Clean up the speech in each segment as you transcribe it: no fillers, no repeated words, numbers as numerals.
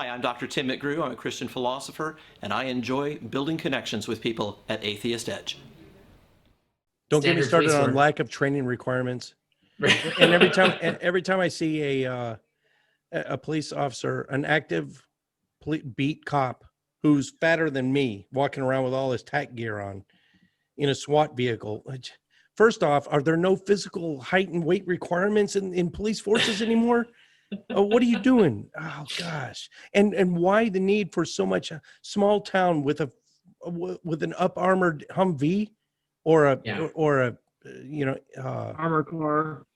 Hi, I'm Dr. Tim McGrew. I'm a Christian philosopher, and I enjoy building connections with people at Atheist Edge. Don't get me started on lack of training requirements. And every time I see a police officer, an active beat cop who's fatter than me, walking around with all his tack gear on in a SWAT vehicle. First off, are there no physical height and weight requirements in police forces anymore? What are you doing? Oh gosh. And why the need for so much small town with an up armored Hum-Vee or a armor car?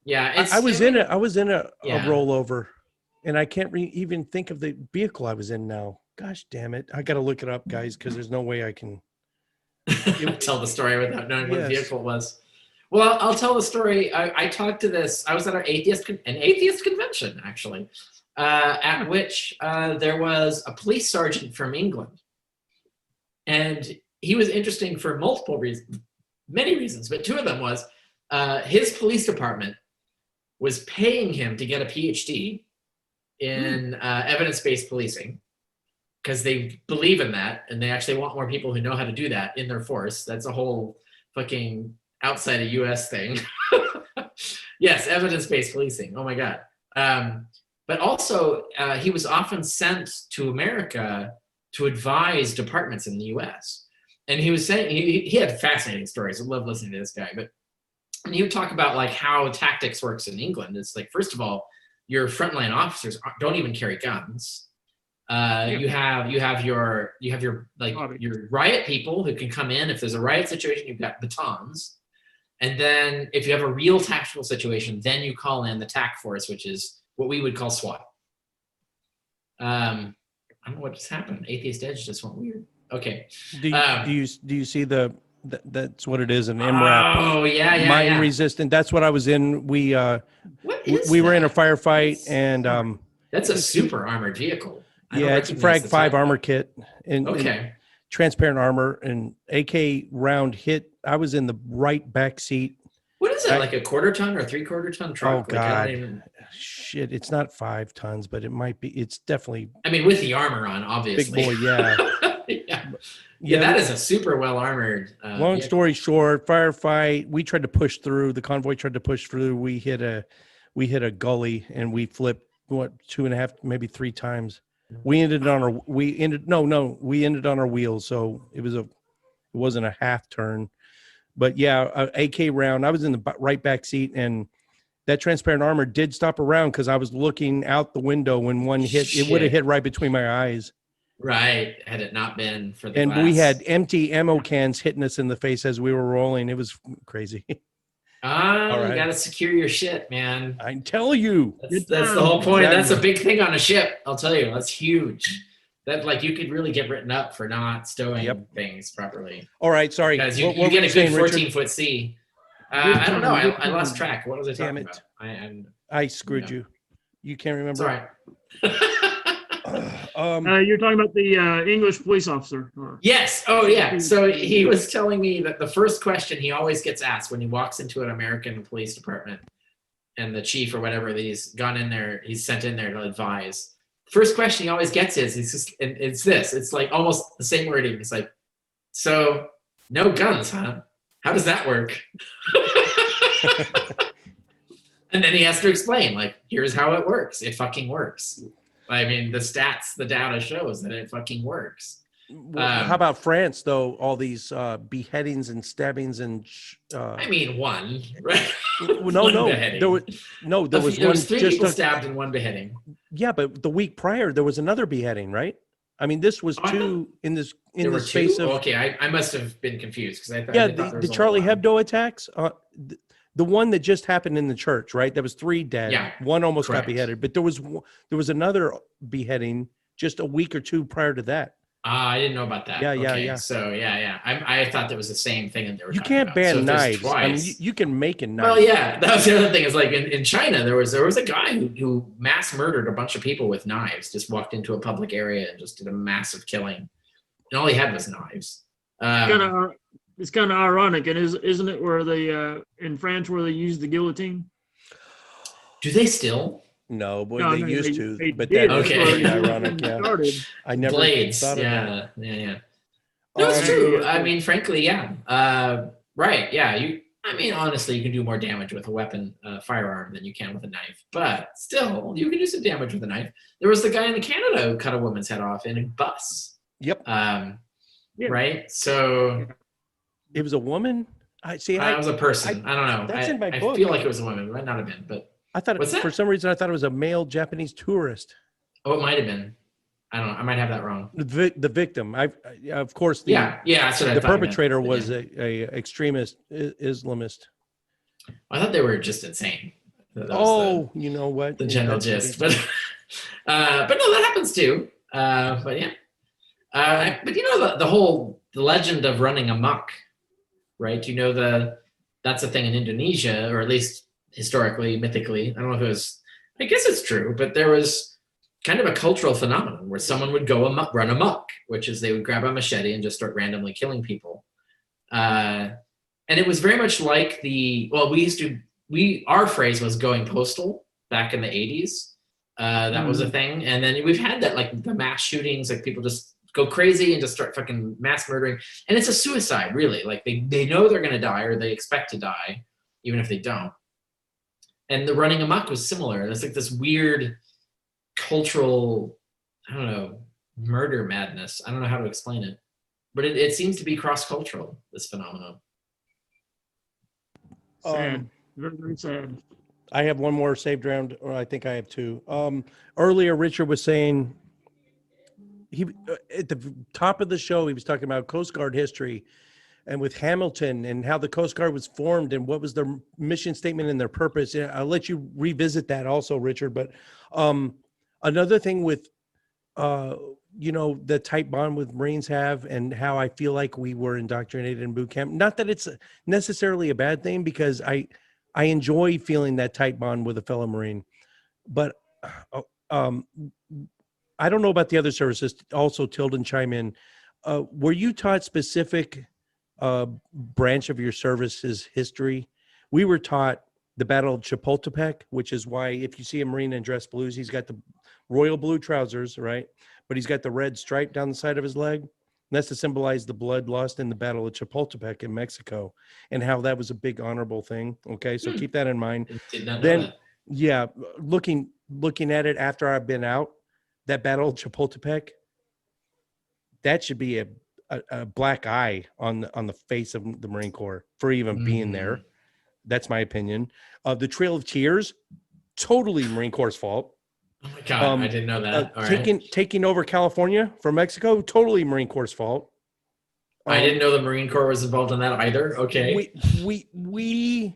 Yeah, I was in a rollover, and I can't even think of the vehicle I was in now. Gosh damn it. I got to look it up, guys, because there's no way I can tell the story without knowing what vehicle it was. Well, I'll tell the story. I talked to this. I was at an atheist convention, actually, at which there was a police sergeant from England. And he was interesting for multiple reasons, many reasons, but two of them was his police department was paying him to get a PhD in evidence-based policing because they believe in that, and they actually want more people who know how to do that in their force. That's a whole fucking outside of US thing. Yes, evidence-based policing. Oh my God. But also he was often sent to America to advise departments in the US. And he was saying, he had fascinating stories. I love listening to this guy, but and he would talk about like how tactics works in England. It's like, first of all, your frontline officers don't even carry guns. You have your riot people who can come in. If there's a riot situation, you've got batons. And then if you have a real tactical situation, then you call in the TAC force, which is what we would call SWAT. I don't know what just happened. Atheist Edge just went weird. Okay. Do you see that's what it is, an MRAP? Oh yeah. Mine resistant. That's what I was in. We were in a firefight, and that's a super armored vehicle. Yeah, it's a Frag 5 armor kit, and transparent armor, and AK round hit. I was in the right back seat. What is it, like a quarter ton or 3/4 ton truck? Oh God, shit! It's not 5 tons, but it might be. It's definitely. I mean, with the armor on, obviously. Big boy, yeah. Yeah, that is a super well armored. Long story short, firefight. We tried to push through. The convoy tried to push through. We hit a gully, and we flipped 2.5, maybe 3 times. We ended on our wheels, so it wasn't a half turn, but yeah, AK round. I was in the right back seat, and that transparent armor did stop around because I was looking out the window when one hit. Shit. It would have hit right between my eyes. Right, had it not been for the and glass. We had empty ammo cans hitting us in the face as we were rolling. It was crazy. You gotta secure your shit, man. I tell you, that's the whole point. Exactly. That's a big thing on a ship. I'll tell you, that's huge. That like you could really get written up for not stowing things properly. All right, sorry. Because you get a good 14-foot sea. I don't know. I lost track. What was I talking about? I screwed you. You can't remember. It's all right. You're talking about the English police officer. Yes. Oh, yeah. So he was telling me that the first question he always gets asked when he walks into an American police department, and the chief or whatever that he's sent in there to advise. First question he always gets it's this. It's like almost the same wording. It's like, so no guns, huh? How does that work? And then he has to explain, like, here's how it works. It fucking works. I mean, the data shows that it fucking works. How about France, though? All these beheadings and stabbings and. I mean, one, right? There was 3 people stabbed in one beheading. Yeah, but the week prior there was another beheading, right? I mean, this was 2 in the space of. Okay, I must have been confused because I thought. Yeah, the Charlie Hebdo attacks. The one that just happened in the church, right? There was 3 dead. Yeah, one almost got beheaded, but there was another beheading just a week or 2 prior to that. I didn't know about that. Yeah. So I thought that was the same thing that they were. You can't ban knives. I mean, you can make a knife. Well, yeah, that was the other thing. Is like in China, there was a guy who mass murdered a bunch of people with knives. Just walked into a public area and just did a massive killing, and all he had was knives. It's kind of ironic, and isn't it? Where they in France where they use the guillotine? Do they still? No, boy, No, they no, used to, they but did. that is Okay. pretty That's where ironic. it Yeah, started. I never Blades. thought of that. Yeah. No, it's Um, true. I mean, frankly, yeah. Right. Yeah. I mean, honestly, you can do more damage with a weapon, firearm, than you can with a knife. But still, you can do some damage with a knife. There was the guy in Canada who cut a woman's head off in a bus. Yep. Yeah. Right. So It was a woman. I see. it was a person. I don't know. That's in my I book. feel like it was a woman. It might not have been, but I thought What's that? for some reason I thought it was a male Japanese tourist. oh, it might have been. I don't know. I might have that wrong. The victim. Of course, Yeah. That's what I the thought you meant. perpetrator But was yeah. a extremist Islamist. I thought they were just insane. That was You know what? the general That should gist. be- But no, that happens too. But yeah. But you know the legend of running amok, right? You know that's a thing in Indonesia, or at least historically, mythically. I don't know if it was. I guess it's true, but there was kind of a cultural phenomenon where someone would go run amok, which is they would grab a machete and just start randomly killing people. And it was very much like our phrase was going postal back in the 80s. That was a thing. And then we've had that, like the mass shootings, like people just go crazy and just start fucking mass murdering. And it's a suicide, really. Like they know they're going to die, or they expect to die, even if they don't. And the running amok was similar. It's like this weird cultural, I don't know, murder madness. I don't know how to explain it. But it seems to be cross-cultural, this phenomenon. Sad. Very, very sad. I have one more saved round, or I think I have two. Earlier, Richard was saying at the top of the show, he was talking about Coast Guard history, and with Hamilton and how the Coast Guard was formed and what was their mission statement and their purpose. Yeah, I'll let you revisit that also, Richard. But another thing with the tight bond with Marines have, and how I feel like we were indoctrinated in boot camp. Not that it's necessarily a bad thing, because I enjoy feeling that tight bond with a fellow Marine. But I don't know about the other services. Also, Tilden, chime in. Were you taught specific branch of your service's history? We were taught the Battle of Chapultepec, which is why if you see a Marine in dress blues, he's got the royal blue trousers, right? But he's got the red stripe down the side of his leg. And that's to symbolize the blood lost in the Battle of Chapultepec in Mexico, and how that was a big honorable thing. Okay, so keep that in mind. Did not know Then, that. yeah, looking at it after I've been out, that Battle of Chapultepec, that should be a black eye on the face of the Marine Corps for even being there. That's my opinion. The Trail of Tears, totally Marine Corps' fault. Oh my God, I didn't know that. All right. Taking over California from Mexico, totally Marine Corps' fault. I didn't know the Marine Corps was involved in that either. Okay. We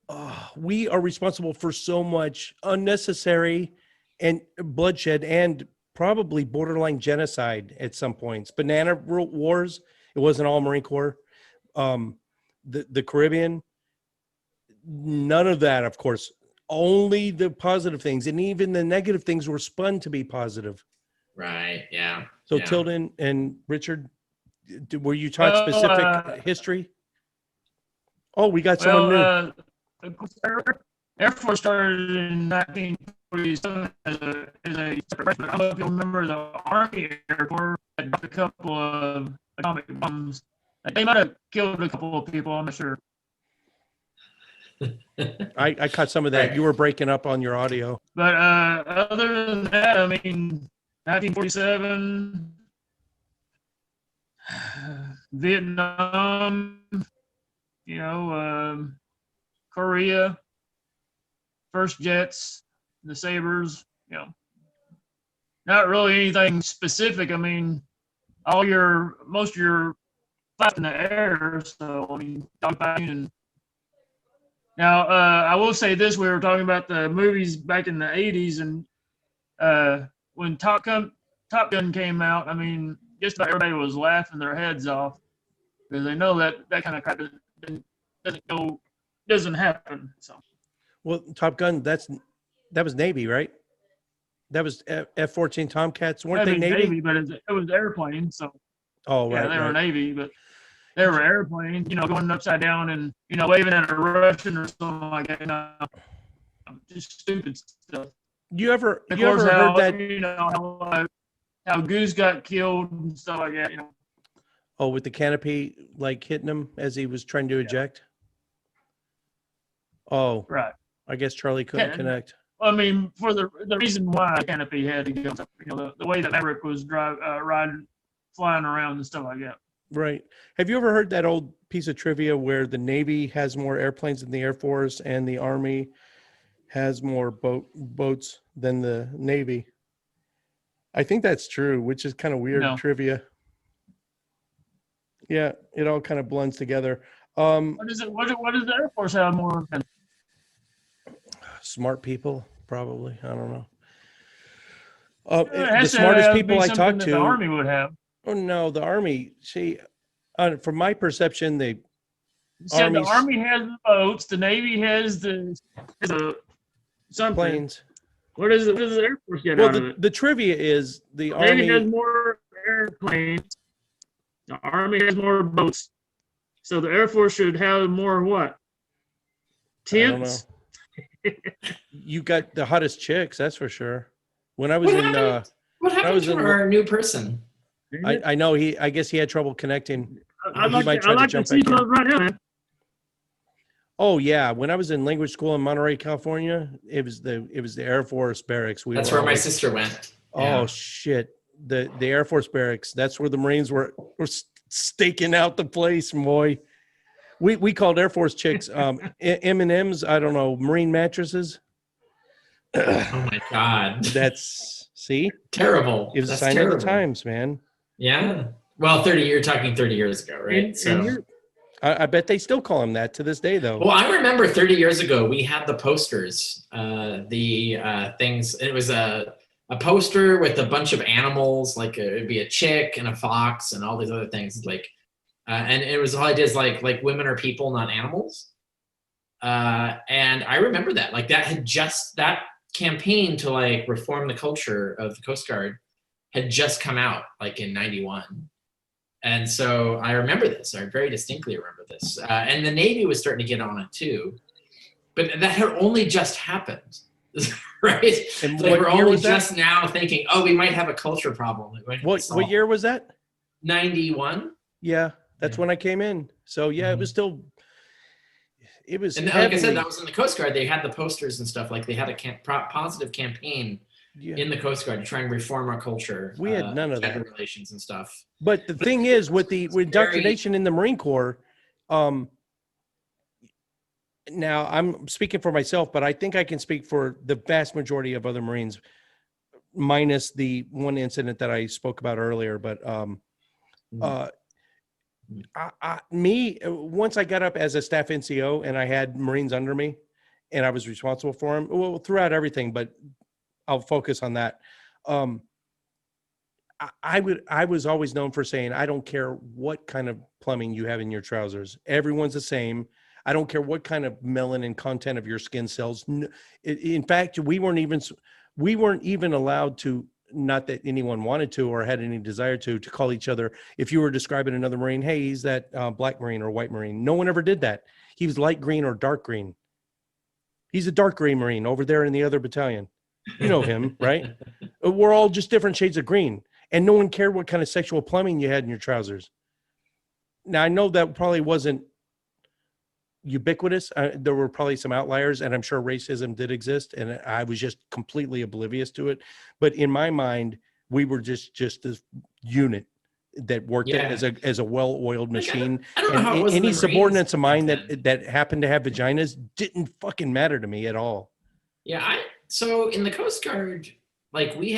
are responsible for so much unnecessary and bloodshed, and probably borderline genocide at some points. Banana wars, it wasn't all Marine Corps. The Caribbean, none of that, of course. Only the positive things, and even the negative things were spun to be positive. Right. Yeah. So yeah. Tilden and Richard, were you taught specific history? Oh, we got someone new. Air Force started in 1947 as a separate branch. I don't know if you remember the Army Air Corps had dropped a couple of atomic bombs. They might have killed a couple of people, I'm not sure. I caught some of that. You were breaking up on your audio. But other than that, I mean, 1947, Vietnam, Korea, first jets, the Sabres, not really anything specific. I mean, most of your flights in the air. So, I mean, dogfighting and now, I will say this: we were talking about the movies back in the '80s, and when Top Gun came out, I mean, just about everybody was laughing their heads off because they know that kind of crap doesn't happen. So, well, Top Gun, that was Navy, right? That was F-14 Tomcats, weren't they Navy? but it was airplanes. So, oh, right, yeah, they right. were Navy, but. They were airplanes, going upside down and, waving at a Russian or something like that. Just stupid stuff. You ever Of you course, ever how, heard that? you know, how Goose got killed and stuff like that, you know. Oh, with the canopy like hitting him as he was trying to eject. Oh, Right. I guess Charlie couldn't Yeah, connect. I mean, for the reason why Canopy had to go, you know, the way that Maverick was riding, flying around and stuff like that. Right. Have you ever heard that old piece of trivia where the Navy has more airplanes than the Air Force and the Army has more boats than the Navy? I think that's true, which is kind of weird No. trivia. Yeah, it all kind of blends together. What is it? What does the Air Force have more than? Smart people, probably. I don't know. It The has to smartest be people I something talk that to. the Army would have. Oh no, the Army. See, from my perception, they You said the Army's- Army has the boats, the Navy has the something. planes. What does the Air Force get Well, out of it? the trivia is the The Navy has Army. more airplanes. The Army has more boats. So the Air Force should have more what? I don't know. Tents? You got the hottest chicks, that's for sure. When I was What in, happened? What I happened was to in- our new person? I know I guess he had trouble connecting. I'd he like, might try I'd to like to jump see back in. those right now, man. Oh yeah, when I was in language school in Monterey, California, it was the Air Force barracks. That's where my sister went. Oh Yeah. shit, the Air Force barracks. That's where the Marines were staking out the place, boy. We called Air Force chicks M&Ms. I don't know, Marine mattresses. Oh my God. That's see, Terrible. it was a That's sign terrible. of the times, man. Yeah. Well, you're talking 30 years ago, right? And I bet they still call them that to this day, though. Well, I remember 30 years ago, we had the posters, things. It was a poster with a bunch of animals, like it'd be a chick and a fox and all these other things. Like, and it was all ideas like women are people, not animals. And I remember that, like that campaign to like reform the culture of the Coast Guard had just come out like in '91. And so I remember this. I very distinctly remember this. And the Navy was starting to get on it too. But that had only just happened, right? And Like what we're year only was that? just now thinking, oh, we might have a culture problem. that we might have to What solve. year was that? 91. Yeah, that's Yeah. when I came in. So yeah, it was still. It was. And like I said, heavily- that was in the Coast Guard. They had the posters and stuff. Like they had a positive campaign yeah. in the Coast Guard to try and reform our culture. We had none of gender that. relations and stuff. But the thing is, with indoctrination in the Marine Corps, now I'm speaking for myself, but I think I can speak for the vast majority of other Marines, minus the one incident that I spoke about earlier. But once I got up as a staff NCO and I had Marines under me, and I was responsible for them, well, throughout everything, but I'll focus on that. I was always known for saying, I don't care what kind of plumbing you have in your trousers. Everyone's the same. I don't care what kind of melanin content of your skin cells. In fact, we weren't even allowed to, not that anyone wanted to or had any desire to call each other. If you were describing another Marine, hey, he's that black Marine or white Marine. No one ever did that. He was light green or dark green. He's a dark green Marine over there in the other battalion. You know him, right? We're all just different shades of green. And no one cared what kind of sexual plumbing you had in your trousers. Now, I know that probably wasn't ubiquitous. There were probably some outliers, and I'm sure racism did exist, and I was just completely oblivious to it. But in my mind, we were just this unit that worked as a well-oiled machine. I don't know how it was in Any the subordinates of mine Marines that happened to have vaginas didn't fucking matter to me at all. Yeah, so in the Coast Guard, like we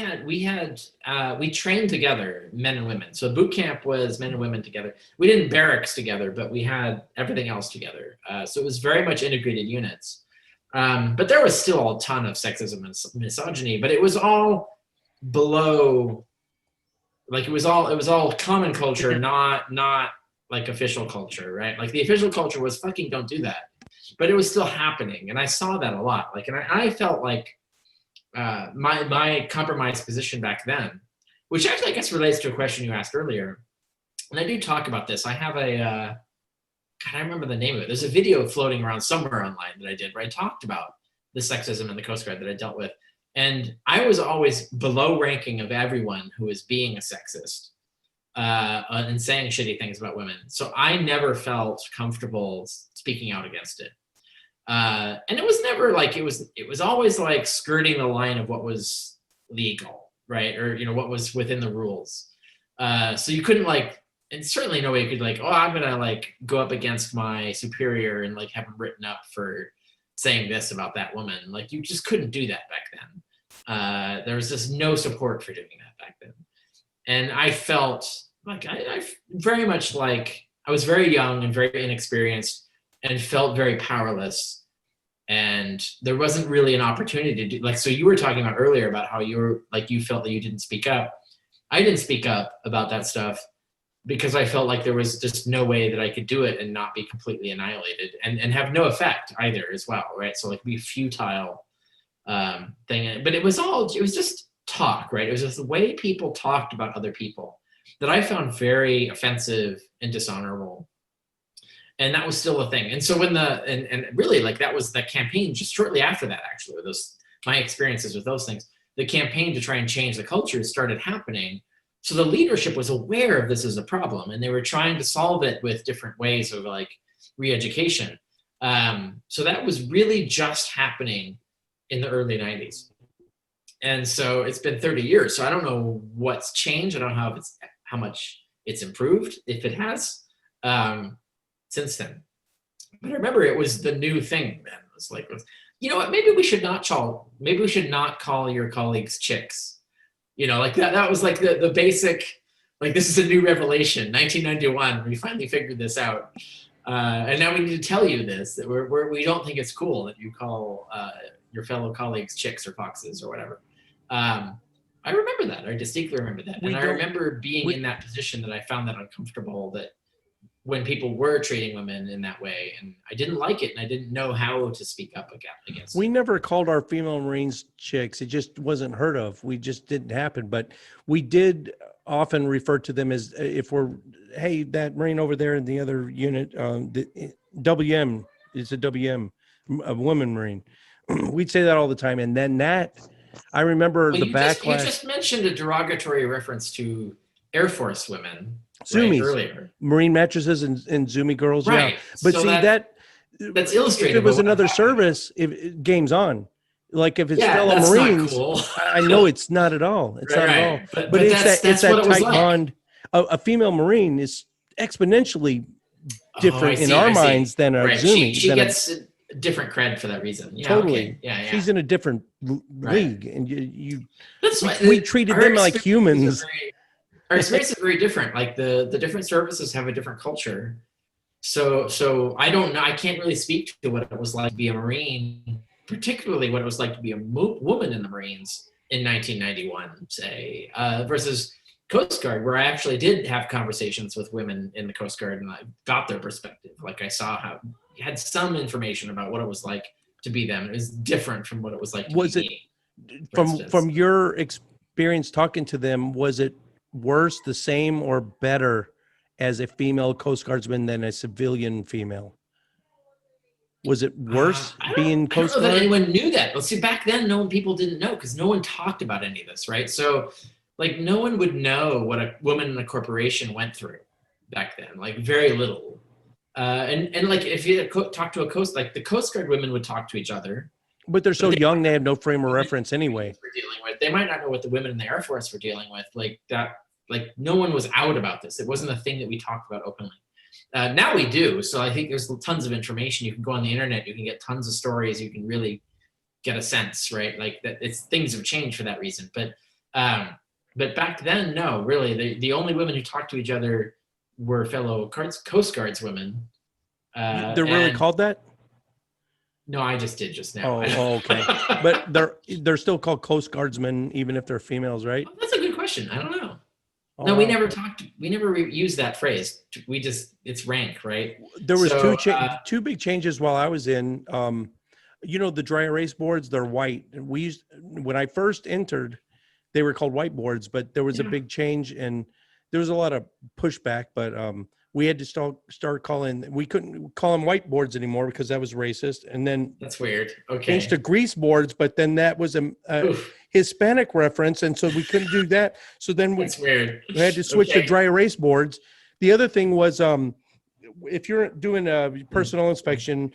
trained together, men and women. So boot camp was men and women together. We didn't barracks together, but we had everything else together. So it was very much integrated units. But there was still a ton of sexism and misogyny, but it was all below, like it was all common culture, not like official culture, right? Like the official culture was fucking don't do that. But it was still happening, and I saw that a lot. Like, and I felt like my compromised position back then, which actually I guess relates to a question you asked earlier. And I do talk about this. I have I remember the name of it. There's a video floating around somewhere online that I did where I talked about the sexism in the Coast Guard that I dealt with. And I was always below ranking of everyone who was being a sexist and saying shitty things about women. So I never felt comfortable speaking out against it. And it was never like, it was always like skirting the line of what was legal, right? Or, you know, what was within the rules. So you couldn't like, and certainly no way you could like, oh, I'm gonna like go up against my superior and like have him written up for saying this about that woman. Like you just couldn't do that back then. There was just no support for doing that back then. And I felt like I very much like, I was very young and very inexperienced and felt very powerless. And there wasn't really an opportunity to do, like, so you were talking about earlier about how you were like, you felt that you didn't speak up. I didn't speak up about that stuff because I felt like there was just no way that I could do it and not be completely annihilated and have no effect either as well, right? So like be a futile thing. But it was just talk, right? It was just the way people talked about other people that I found very offensive and dishonorable. And that was still a thing. And so when and really like that was the campaign just shortly after that, actually, with my experiences with those things, the campaign to try and change the culture started happening. So the leadership was aware of this as a problem and they were trying to solve it with different ways of like re-education. So that was really just happening in the early 90s. And so it's been 30 years. So I don't know what's changed. I don't know how much it's improved, if it has, since then. But I remember it was the new thing then. It was like, you know what, maybe we should not call your colleagues chicks. You know, like that was like the basic, like this is a new revelation, 1991, we finally figured this out. And now we need to tell you this, that we don't think it's cool that you call your fellow colleagues chicks or foxes or whatever. I remember that, I distinctly remember that. And I remember being in that position that I found that uncomfortable, that when people were treating women in that way, and I didn't like it and I didn't know how to speak up against it. We never called our female Marines chicks. It just wasn't heard of. We just didn't happen, but we did often refer to them as, if we're, hey, that Marine over there in the other unit, the WM, it's a WM, a woman Marine. We'd say that all the time. And then I remember the backlash. You just mentioned a derogatory reference to Air Force women. Zoomies, right, earlier. Marine mattresses and Zoomie girls. Right. Yeah. But so see that's illustrated. If it was another service, if game's on. Like if it's fellow Marines, cool. I know it's not at all. It's not at all. But it's that tight bond. A female Marine is exponentially different in our minds than a Zoomie. She gets a different cred for that reason. Yeah, totally. Okay. Yeah. She's in a different league, and we treated them like humans. Our experience is very different. Like the different services have a different culture. So I don't know. I can't really speak to what it was like to be a Marine, particularly what it was like to be a woman in the Marines in 1991, say, versus Coast Guard, where I actually did have conversations with women in the Coast Guard and I got their perspective. Like I saw how had some information about what it was like to be them. It was different from what it was like to be me. From your experience talking to them, was it worse, the same, or better as a female Coast Guardsman than a civilian female? Was it worse being Coast Guard? I don't know that anyone knew that. Let's see, back then, people didn't know because no one talked about any of this, right? So, like, no one would know what a woman in a corporation went through back then, like very little. And like, if you talk to the Coast Guard women would talk to each other. But they're so young, they have no frame of reference anyway. They might not know what the women in the Air Force were dealing with. Like that, like no one was out about this. It wasn't a thing that we talked about openly. Now we do. So I think there's tons of information. You can go on the internet. You can get tons of stories. You can really get a sense, right? Like that, things have changed for that reason. But back then, no, really, the only women who talked to each other were fellow Coast Guards women. They're really called that? No, I just did just now. Oh, okay. But they're still called Coast Guardsmen, even if they're females, right? That's a good question. I don't know. No, we never used that phrase. It's rank, right? There was two big changes while I was in. The dry erase boards, they're white. When I first entered, they were called white boards, but there was a big change and there was a lot of pushback. But we had to start calling, we couldn't call them whiteboards anymore because that was racist. And then That's weird. Okay. changed to grease boards, but then that was a Oof, Hispanic reference. And so we couldn't do that. So then we that's weird. had to switch to Okay. dry erase boards. The other thing was, if you're doing a personal inspection,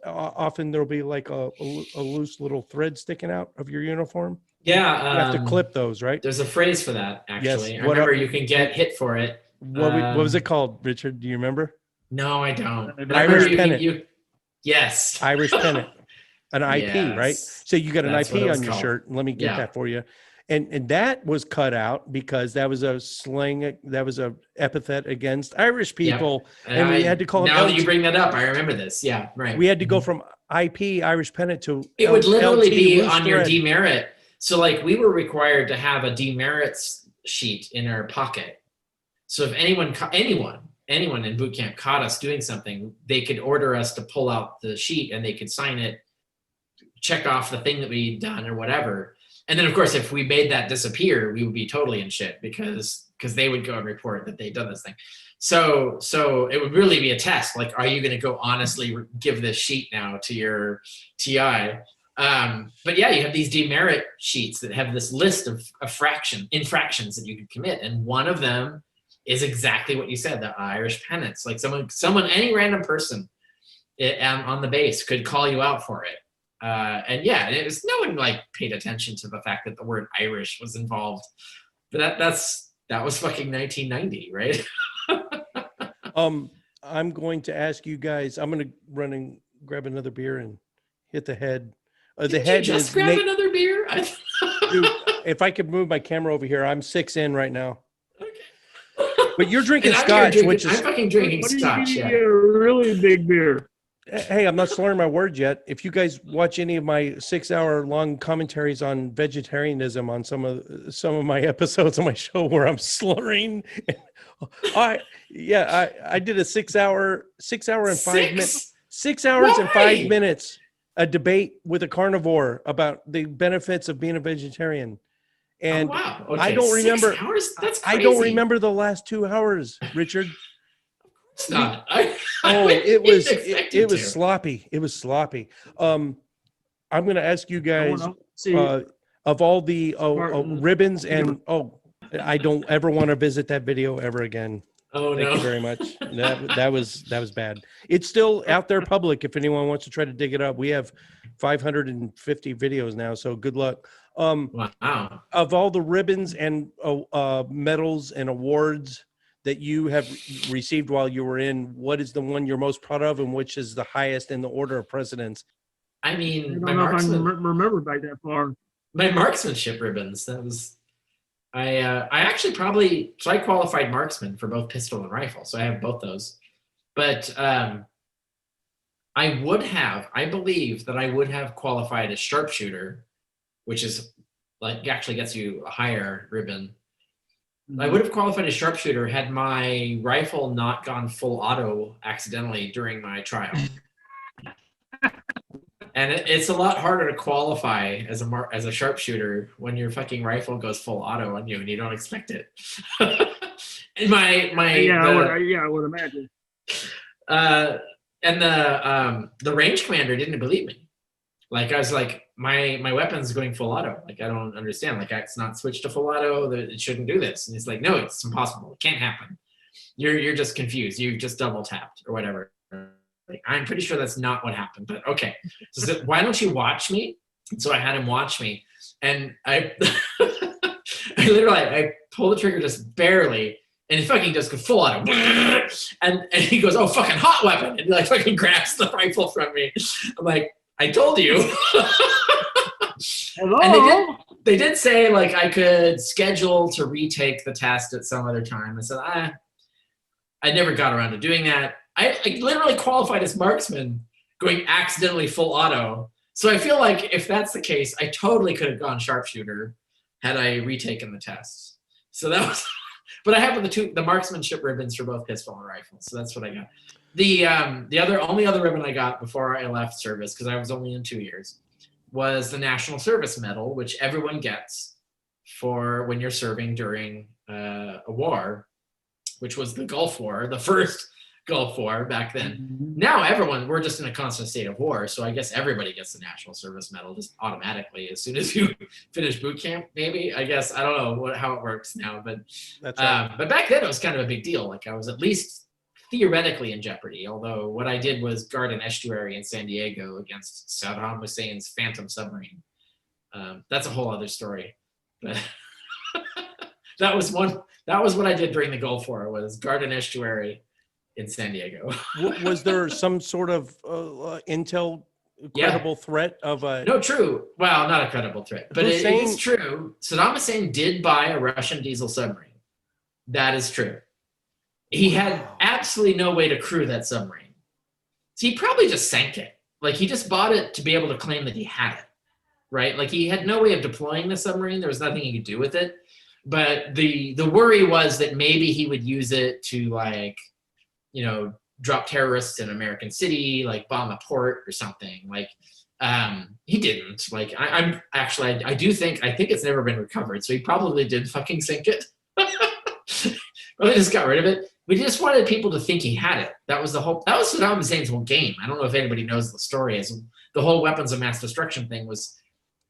often there'll be like a loose little thread sticking out of your uniform. Yeah. You have to clip those, right? There's a phrase for that, actually. Yes, I remember you can get hit for it. What was it called, Richard? Do you remember? No, I don't. But Irish I remember pennant. Yes. Irish pennant, an IP, right? Yes. So you got an That's what IP it was on your called. shirt. Let me get Yeah. that for you. And that was cut out because that was a slang, that was a epithet against Irish people. And we had to call it Now that LT. you bring that up, I remember this. Yeah, right. We had to go from IP, Irish pennant, to It would literally LT be loose on your thread. demerit. So like we were required to have a demerits sheet in our pocket. So if anyone in boot camp caught us doing something, they could order us to pull out the sheet and they could sign it, check off the thing that we'd done or whatever. And then of course, if we made that disappear, we would be totally in shit because they would go and report that they'd done this thing. So it would really be a test. Like, are you going to go honestly give this sheet now to your TI? But yeah, you have these demerit sheets that have this list of infractions that you could commit. And one of them is exactly what you said, the Irish pennants. Like someone, any random person on the base could call you out for it. And yeah, it was, no one like paid attention to the fact that the word Irish was involved. But that was fucking 1990, right? I'm going to ask you guys, I'm going to run and grab another beer and hit the head. The head just is grab another beer. Dude, if I could move my camera over here, I'm 6 in right now. Okay. But you're drinking And I'm scotch, which I'm is, fucking drinking What do you scotch. need Yeah. a really big beer? hey, I'm not slurring my words yet. If you guys watch any of my 6-hour long commentaries on vegetarianism on some of my episodes on my show where I'm slurring, I did a 6 hour and 5 minutes, 6 hours and 5 minutes, a debate with a carnivore about the benefits of being a vegetarian. And wow. Okay. I don't 6 remember. hours? That's I crazy. don't remember the last 2 hours, Richard. It's not. It was sloppy. It was sloppy. I'm going to ask you guys, of all the ribbons and I don't ever want to visit that video ever again. Oh, Thank you very much. That was bad. It's still out there public if anyone wants to try to dig it up. We have 550 videos now, so good luck. Wow. Of all the ribbons and medals and awards that you have received while you were in, what is the one you're most proud of, and which is the highest in the order of precedence? I I mean, don't know if I remember back that far. my marksmanship ribbons. That was. I actually so I qualified marksman for both pistol and rifle, so I have both those. But I believe that I would have qualified as sharpshooter, which is like actually gets you a higher ribbon. I would have qualified as sharpshooter had my rifle not gone full auto accidentally during my trial. And it's a lot harder to qualify as a sharpshooter when your fucking rifle goes full auto on you and you don't expect it. And I would imagine. And the range commander didn't believe me. Like I was like, my weapon's going full auto. Like I don't understand. Like it's not switched to full auto. It shouldn't do this. And he's like, no, it's impossible. It can't happen. You're just confused. You just double tapped or whatever. Like, I'm pretty sure that's not what happened, but okay. So why don't you watch me? So I had him watch me, and I I pull the trigger just barely, and he fucking just goes full auto, and he goes, oh, fucking hot weapon, and he like fucking grabs the rifle from me. I'm like, I told you. Hello? And they did say like I could schedule to retake the test at some other time. I said I never got around to doing that. I literally qualified as marksman going accidentally full auto. So I feel like if that's the case, I totally could have gone sharpshooter had I retaken the test. So that was, but I have the marksmanship ribbons for both pistol and rifle. So that's what I got. The only other ribbon I got before I left service, because I was only in 2 years, was the National Service Medal, which everyone gets for when you're serving during a war. which was the Gulf War, the first Gulf War back then. Now we're just in a constant state of war. So I guess everybody gets the National Service Medal just automatically as soon as you finish boot camp, maybe. I guess, I don't know how it works now, but That's right. but back then it was kind of a big deal. Like I was at least theoretically in jeopardy, although what I did was guard an estuary in San Diego against Saddam Hussein's Phantom submarine. That's a whole other story. But that was what I did during the Gulf War, was guard an estuary in San Diego. Was there some sort of intel credible threat of a? No, true. Well, not a credible threat, but it is true. Saddam Hussein did buy a Russian diesel submarine. That is true. He had absolutely no way to crew that submarine. So he probably just sank it. Like he just bought it to be able to claim that he had it, right? Like he had no way of deploying the submarine. There was nothing he could do with it. But the worry was that maybe he would use it to, like, you know, drop terrorists in American City, like bomb a port or something. Like he didn't. Like I think it's never been recovered. So he probably did fucking sink it. Probably just got rid of it. We just wanted people to think he had it. That was Saddam Hussein's whole game. I don't know if anybody knows the story. Is the whole weapons of mass destruction thing was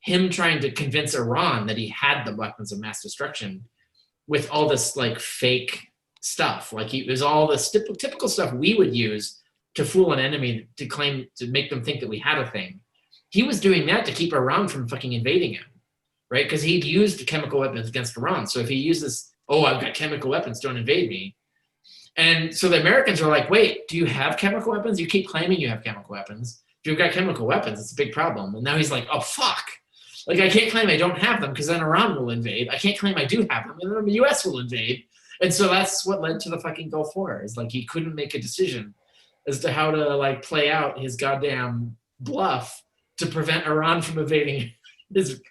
him trying to convince Iran that he had the weapons of mass destruction with all this like fake stuff. Like it was all this typical stuff we would use to fool an enemy to make them think that we had a thing. He was doing that to keep Iran from fucking invading him, right? Because he'd used chemical weapons against Iran. So if he uses, I've got chemical weapons, don't invade me. And so the Americans are like, wait, do you have chemical weapons? You keep claiming you have chemical weapons. If you've got chemical weapons, it's a big problem. And now he's like, oh, fuck. Like, I can't claim I don't have them because then Iran will invade. I can't claim I do have them and then the US will invade. And so that's what led to the fucking Gulf War, is like he couldn't make a decision as to how to like play out his goddamn bluff to prevent Iran from invading his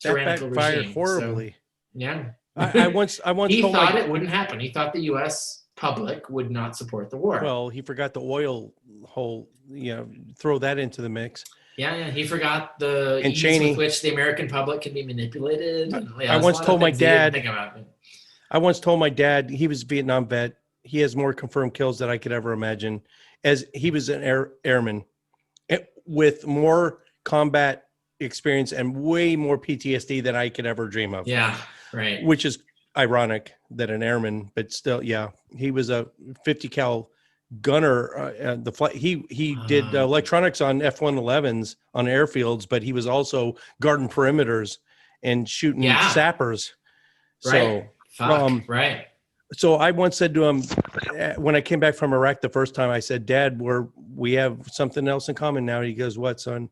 tyrannical regime. That backfired horribly. So, yeah. I once he told thought it wouldn't happen. He thought the US public would not support the war. Well, he forgot the oil hole, throw that into the mix. Yeah, he forgot the and ease Cheney, with which the American public can be manipulated. I once told my dad, he was a Vietnam vet. He has more confirmed kills than I could ever imagine, as he was an airman with more combat experience and way more PTSD than I could ever dream of. Yeah, right. Which is ironic that an airman, but still, yeah, he was a 50 cal gunner. The flight he did electronics on F-111s on airfields, but he was also guarding perimeters and shooting sappers. Right. So, right. So I once said to him when I came back from Iraq the first time, I said, "Dad, we have something else in common now." He goes, "What, son?"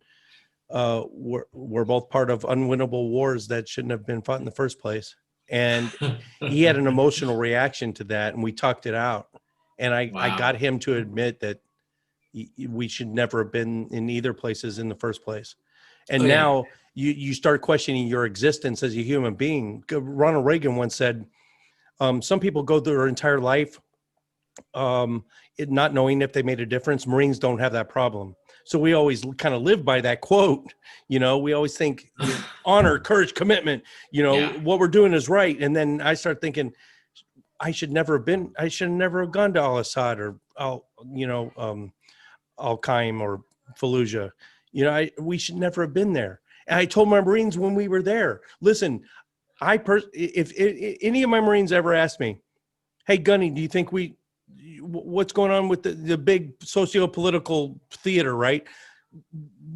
We're both part of unwinnable wars that shouldn't have been fought in the first place. And he had an emotional reaction to that, and we talked it out. And I got him to admit that we should never have been in either places in the first place. And now you start questioning your existence as a human being. Ronald Reagan once said, some people go their entire life not knowing if they made a difference. Marines don't have that problem. So we always kind of live by that quote. We always think honor, courage, commitment, what we're doing is right. And then I start thinking, I should never have gone to Al-Assad or Al-Qaim or Fallujah. We should never have been there. And I told my Marines when we were there, listen, if any of my Marines ever asked me, hey, Gunny, do you think what's going on with the big socio-political theater, right?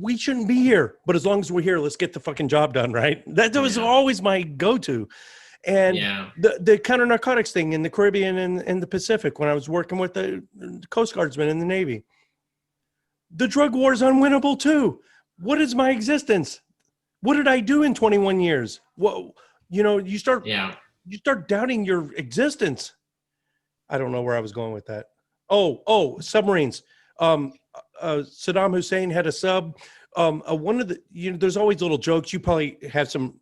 We shouldn't be here, but as long as we're here, let's get the fucking job done, right? That was always my go-to. And the counter-narcotics thing in the Caribbean and the Pacific, when I was working with the Coast Guardsmen in the Navy, the drug war is unwinnable too. What is my existence? What did I do in 21 years? Well, you start doubting your existence. I don't know where I was going with that. Oh, submarines. Saddam Hussein had a sub. One of the, there's always little jokes. You probably have some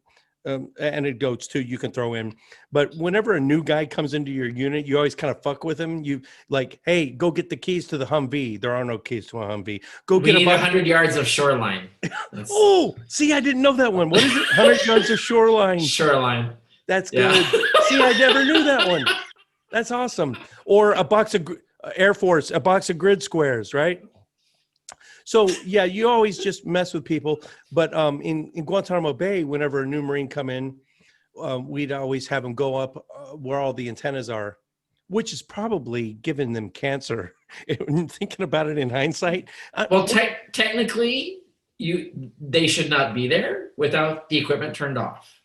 anecdotes too you can throw in. But whenever a new guy comes into your unit, you always kind of fuck with him. You like, hey, go get the keys to the Hum-Vee. There are no keys to a Hum-Vee. We need 100 yards of shoreline. See, I didn't know that one. What is it? 100 yards of shoreline. Shoreline. That's good. See, I never knew that one. That's awesome. Or a box of Air Force, a box of grid squares, right? So yeah, you always just mess with people. But in Guantanamo Bay, whenever a new Marine come in, we'd always have them go up where all the antennas are, which is probably giving them cancer. Thinking about it in hindsight. Well, technically, they should not be there without the equipment turned off.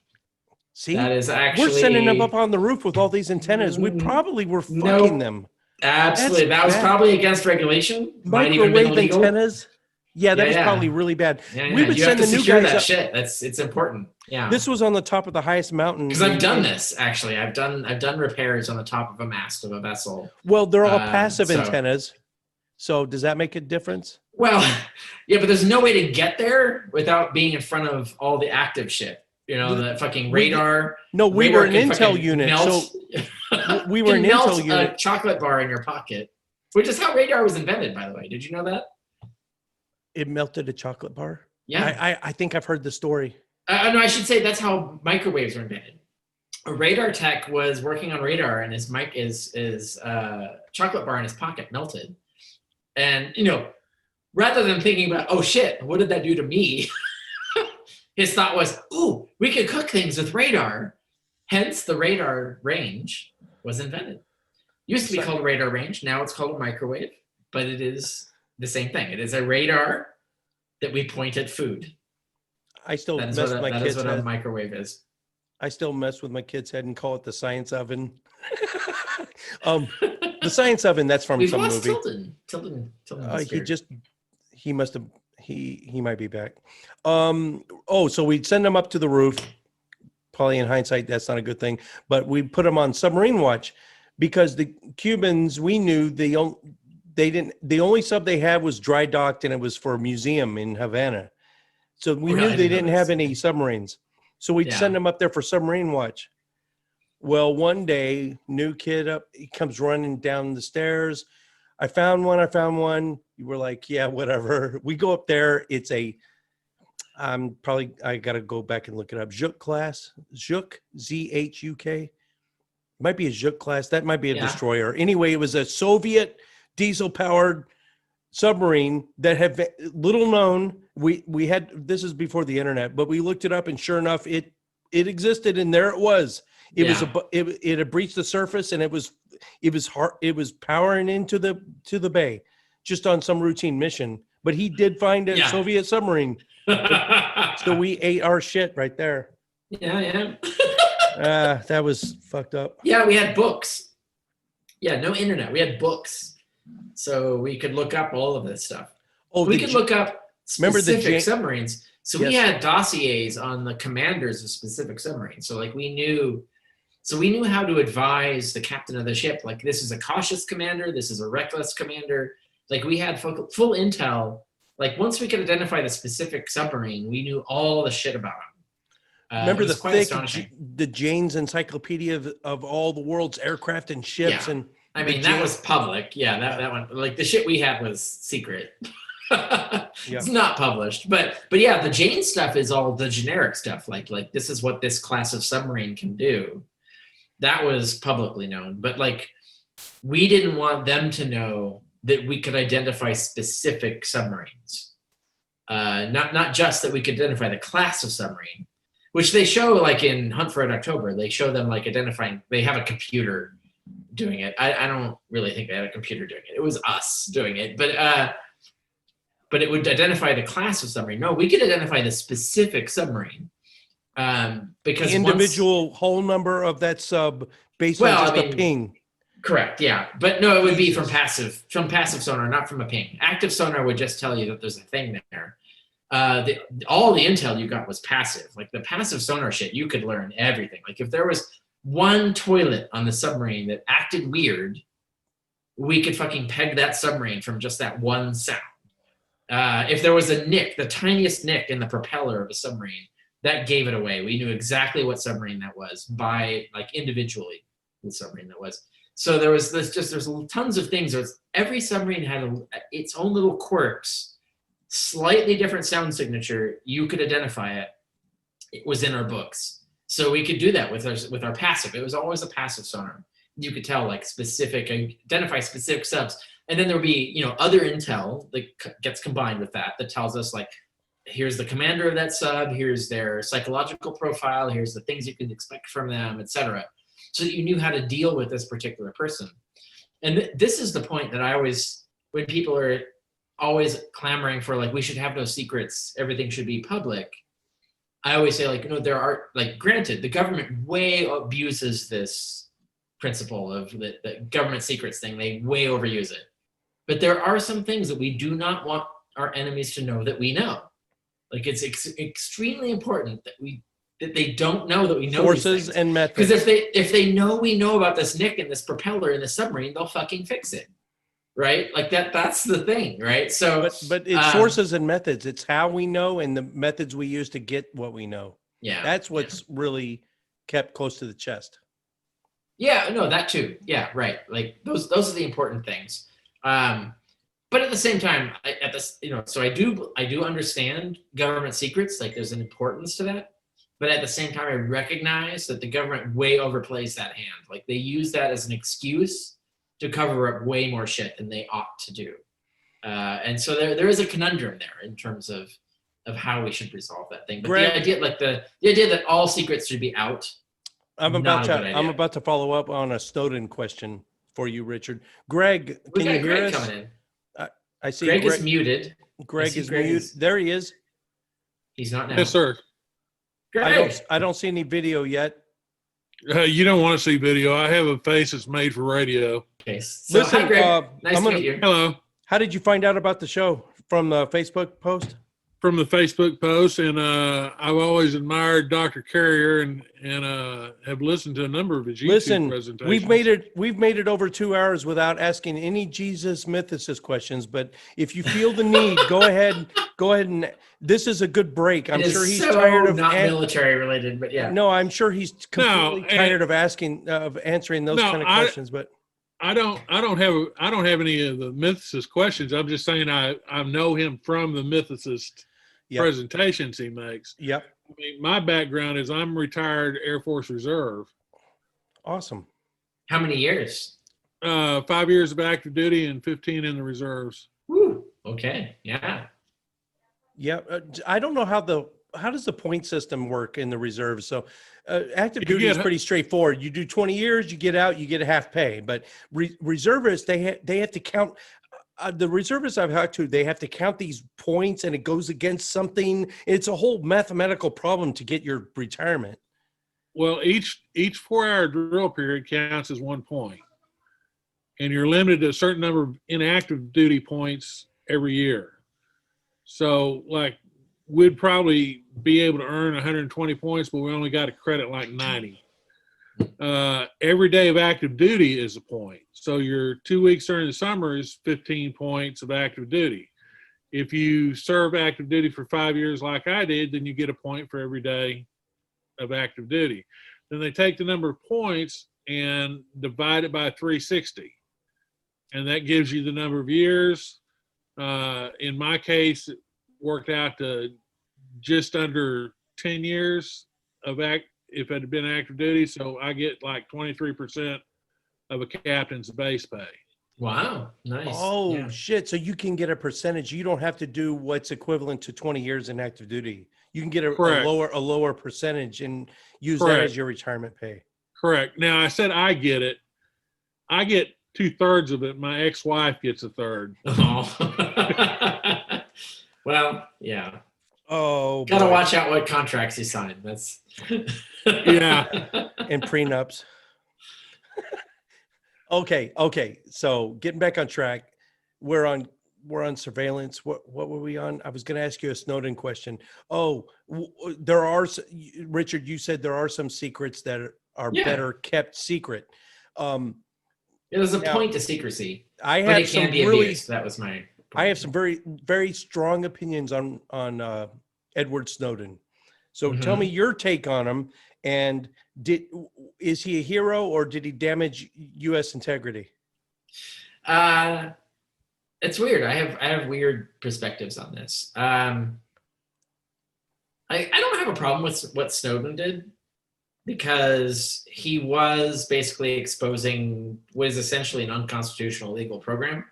See, that is actually we're sending them up on the roof with all these antennas. We probably were fucking them. Absolutely, that was probably against regulation. Might even been Microwave illegal. antennas. Yeah, that was probably really bad. We would send the new guys up. Shit. It's important. Yeah. This was on the top of the highest mountain. Because I've done this actually. I've done repairs on the top of a mast of a vessel. Well, they're all passive antennas. So does that make a difference? Well, yeah, but there's no way to get there without being in front of all the active shit. You know, the fucking radar. No, we were an intel unit. So we were an intel unit. A chocolate bar in your pocket, which is how radar was invented, by the way. Did you know that? It melted a chocolate bar? Yeah. I think I've heard the story. No, I should say that's how microwaves were invented. A radar tech was working on radar, and his chocolate bar in his pocket melted. And, you know, rather than thinking about, oh shit, what did that do to me? His thought was, ooh, we could cook things with radar. Hence, the radar range was invented. Used to be called a radar range. Now it's called a microwave, but it is the same thing. It is a radar that we point at food. I still mess with my kids' head. That is what a microwave is. I still mess with my kids' head and call it the science oven. The science oven, that's from some movie. Tilden he might be back. So we'd send them up to the roof. Probably in hindsight, that's not a good thing. But we put them on submarine watch because the Cubans, we knew the only sub they had was dry docked, and it was for a museum in Havana. So we knew they didn't have any submarines. So we'd send them up there for submarine watch. Well, one day, new kid he comes running down the stairs. I found one. You were like, yeah, whatever. We go up there. It's I got to go back and look it up. Zhuk class, Zhuk, Z-H-U-K. Might be a Zhuk class. That might be a destroyer. Anyway, it was a Soviet diesel-powered submarine that had little known. We had, this is before the internet, but we looked it up, and sure enough, it existed, and there it was. It had breached the surface, and it was powering into the bay, just on some routine mission. But he did find a Soviet submarine, so we ate our shit right there. Yeah. That was fucked up. Yeah, we had books. Yeah, no internet. We had books, so we could look up all of this stuff. Oh, we could look up specific submarines. So we had dossiers on the commanders of specific submarines. So like we knew how to advise the captain of the ship. Like, this is a cautious commander. This is a reckless commander. Like, we had full intel. Like, once we could identify the specific submarine, we knew all the shit about them. Remember the Jane's Encyclopedia of all the world's aircraft and ships? Yeah. And I mean, that was public. Yeah, that one. Like, the shit we had was secret. It's not published. But yeah, the Jane stuff is all the generic stuff. Like this is what this class of submarine can do. That was publicly known. But like, we didn't want them to know that we could identify specific submarines. Not just that we could identify the class of submarine, which they show like in Hunt for Red October. They show them like identifying, they have a computer doing it. I don't really think they had a computer doing it. It was us doing it. But it would identify the class of submarine. No, we could identify the specific submarine. Because the individual hull number of that sub based on just a ping. Correct, yeah. But no, it would be from passive sonar, not from a ping. Active sonar would just tell you that there's a thing there. All the intel you got was passive. Like the passive sonar shit, you could learn everything. Like if there was one toilet on the submarine that acted weird, we could fucking peg that submarine from just that one sound. If there was a nick, the tiniest nick in the propeller of a submarine, that gave it away. We knew exactly what submarine that was by like individually the submarine that was. So there's tons of things. Every submarine had its own little quirks, slightly different sound signature. You could identify it. It was in our books. So we could do that with our passive. It was always a passive sonar. you could tell like identify specific subs. And then there'll be, you know, other intel that gets combined with that tells us like, here's the commander of that sub, here's their psychological profile, here's the things you can expect from them, etc. So that you knew how to deal with this particular person. And this is the point that I always, when people are always clamoring for like, we should have no secrets, everything should be public. I always say like, there are, like, granted, the government way abuses this principle of the government secrets thing. They way overuse it. But there are some things that we do not want our enemies to know that we know. Like, it's extremely important that they don't know that we know sources and methods. Because if they know we know about this nick and this propeller in the submarine, they'll fucking fix it. Right? Like that's the thing, right? So but it's sources and methods. It's how we know and the methods we use to get what we know. Yeah. That's what's really kept close to the chest. Yeah, no, that too. Yeah, right. Like those are the important things. But at the same time, so I do understand government secrets, like there's an importance to that. But at the same time, I recognize that the government way overplays that hand. Like they use that as an excuse to cover up way more shit than they ought to do. And so there is a conundrum there in terms of how we should resolve that thing. But Greg, the idea that all secrets should be out. I'm about to follow up on a Snowden question for you, Richard. Greg, can you hear us? Coming in. I see Greg is muted. Greg is muted. There he is. He's not now. Yes, sir. Greg. I don't see any video yet. You don't want to see video. I have a face that's made for radio. Okay. So, listen, hi, Greg. Nice to meet you. Hello. How did you find out about the show? From the Facebook post? From the Facebook post, and I've always admired Dr. Carrier and have listened to a number of his YouTube presentations. We've made it over 2 hours without asking any Jesus mythicist questions. But if you feel the need, go ahead and this is a good break. I'm sure he's tired of not military related, but yeah. No, I'm sure he's completely tired of answering those kind of questions. But I don't have any of the mythicist questions. I'm just saying I know him from the mythicist presentations he makes. Yep. I mean, my background is I'm retired Air Force Reserve. Awesome. How many years? 5 years of active duty and 15 in the reserves. Woo. Okay. Yeah. Yeah. I don't know how does the point system work in the reserves? So active duty is pretty straightforward. You do 20 years, you get out, you get a half pay. But reservists, they have to count. The reservists I've talked to, they have to count these points, and it goes against something. It's a whole mathematical problem to get your retirement. Well, each 4-hour drill period counts as 1 point, and you're limited to a certain number of inactive duty points every year. So, like, we'd probably be able to earn 120 points, but we only got to credit like 90. Every day of active duty is a point. So your 2 weeks during the summer is 15 points of active duty. If you serve active duty for 5 years like I did, then you get a point for every day of active duty. Then they take the number of points and divide it by 360. And that gives you the number of years. In my case, it worked out to just under 10 years of if it had been active duty. So I get like 23% of a captain's base pay. Wow. Nice. Oh, shit. So you can get a percentage. You don't have to do what's equivalent to 20 years in active duty. You can get a lower percentage and use that as your retirement pay. Correct. Now I said I get it. I get 2/3 of it. My ex-wife gets 1/3. Oh. Well, yeah. Oh, gotta watch out what contracts you sign. That's yeah. And prenups. Okay. So getting back on track, we're on surveillance. What were we on? I was going to ask you a Snowden question. Oh, Richard, you said there are some secrets that are better kept secret. There's a point to secrecy. I have it can be abused. That was my point. I have some very, very strong opinions on Edward Snowden. So tell me your take on him. And is he a hero or did he damage U.S. integrity? It's weird. I have weird perspectives on this. I don't have a problem with what Snowden did. because he was basically exposing what is essentially an unconstitutional legal program.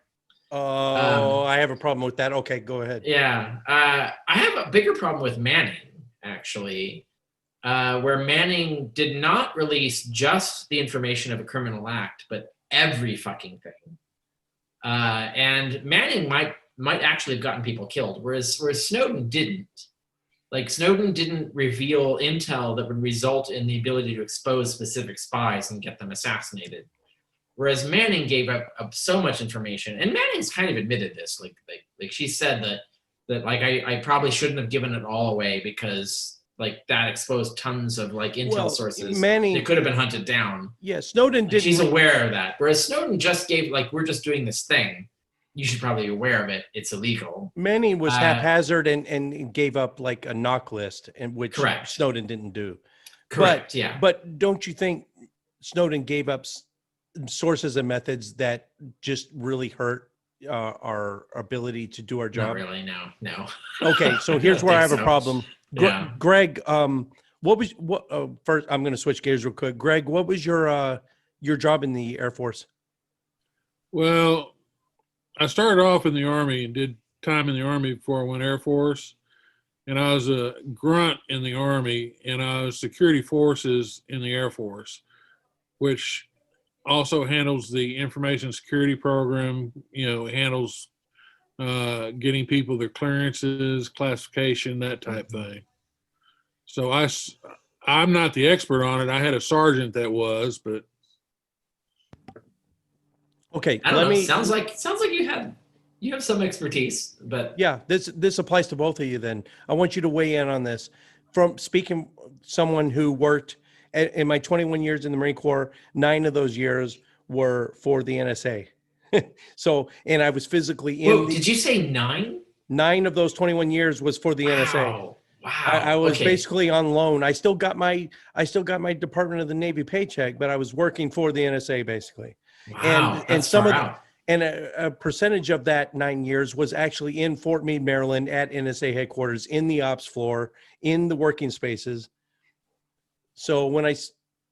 Oh, I have a problem with that. Okay, go ahead. Yeah. I have a bigger problem with Manning, actually, where Manning did not release just the information of a criminal act, but every fucking thing. And Manning might actually have gotten people killed, whereas Snowden didn't. Like, Snowden didn't reveal intel that would result in the ability to expose specific spies and get them assassinated. Whereas Manning gave up so much information, and Manning's kind of admitted this. Like she said that like I probably shouldn't have given it all away because like that exposed tons of like intel sources. Manning, that could have been hunted down. Yeah, Snowden didn't. She's aware of that. Whereas Snowden just gave like, we're just doing this thing. You should probably be aware of it. It's illegal. Manning was haphazard and gave up like a knock list, and which correct. Snowden didn't do. Correct. Yeah. But don't you think Snowden gave up sources and methods that just really hurt our ability to do our job? Not really. No. Okay, so here's where I have a problem. Yeah. Greg, first I'm going to switch gears real quick. Greg, what was your job in the Air Force? Well, I started off in the Army and did time in the Army before I went Air Force. And I was a grunt in the Army, and I was security forces in the Air Force, which also handles the information security program, handles getting people their clearances, classification, that type thing. So I'm not the expert on it. I had a sergeant that was, but. Okay, I don't know. Sounds like you have some expertise, but yeah, this applies to both of you. Then I want you to weigh in on this. From speaking, someone who worked in my 21 years in the Marine Corps, 9 of those years were for the NSA. So, and I was physically in. Whoa, did you say 9? 9 of those 21 years was for the NSA. Wow. I was basically on loan. I still got my Department of the Navy paycheck, but I was working for the NSA basically. Wow, and some of a percentage of that 9 years was actually in Fort Meade, Maryland, at NSA headquarters, in the ops floor, in the working spaces. So when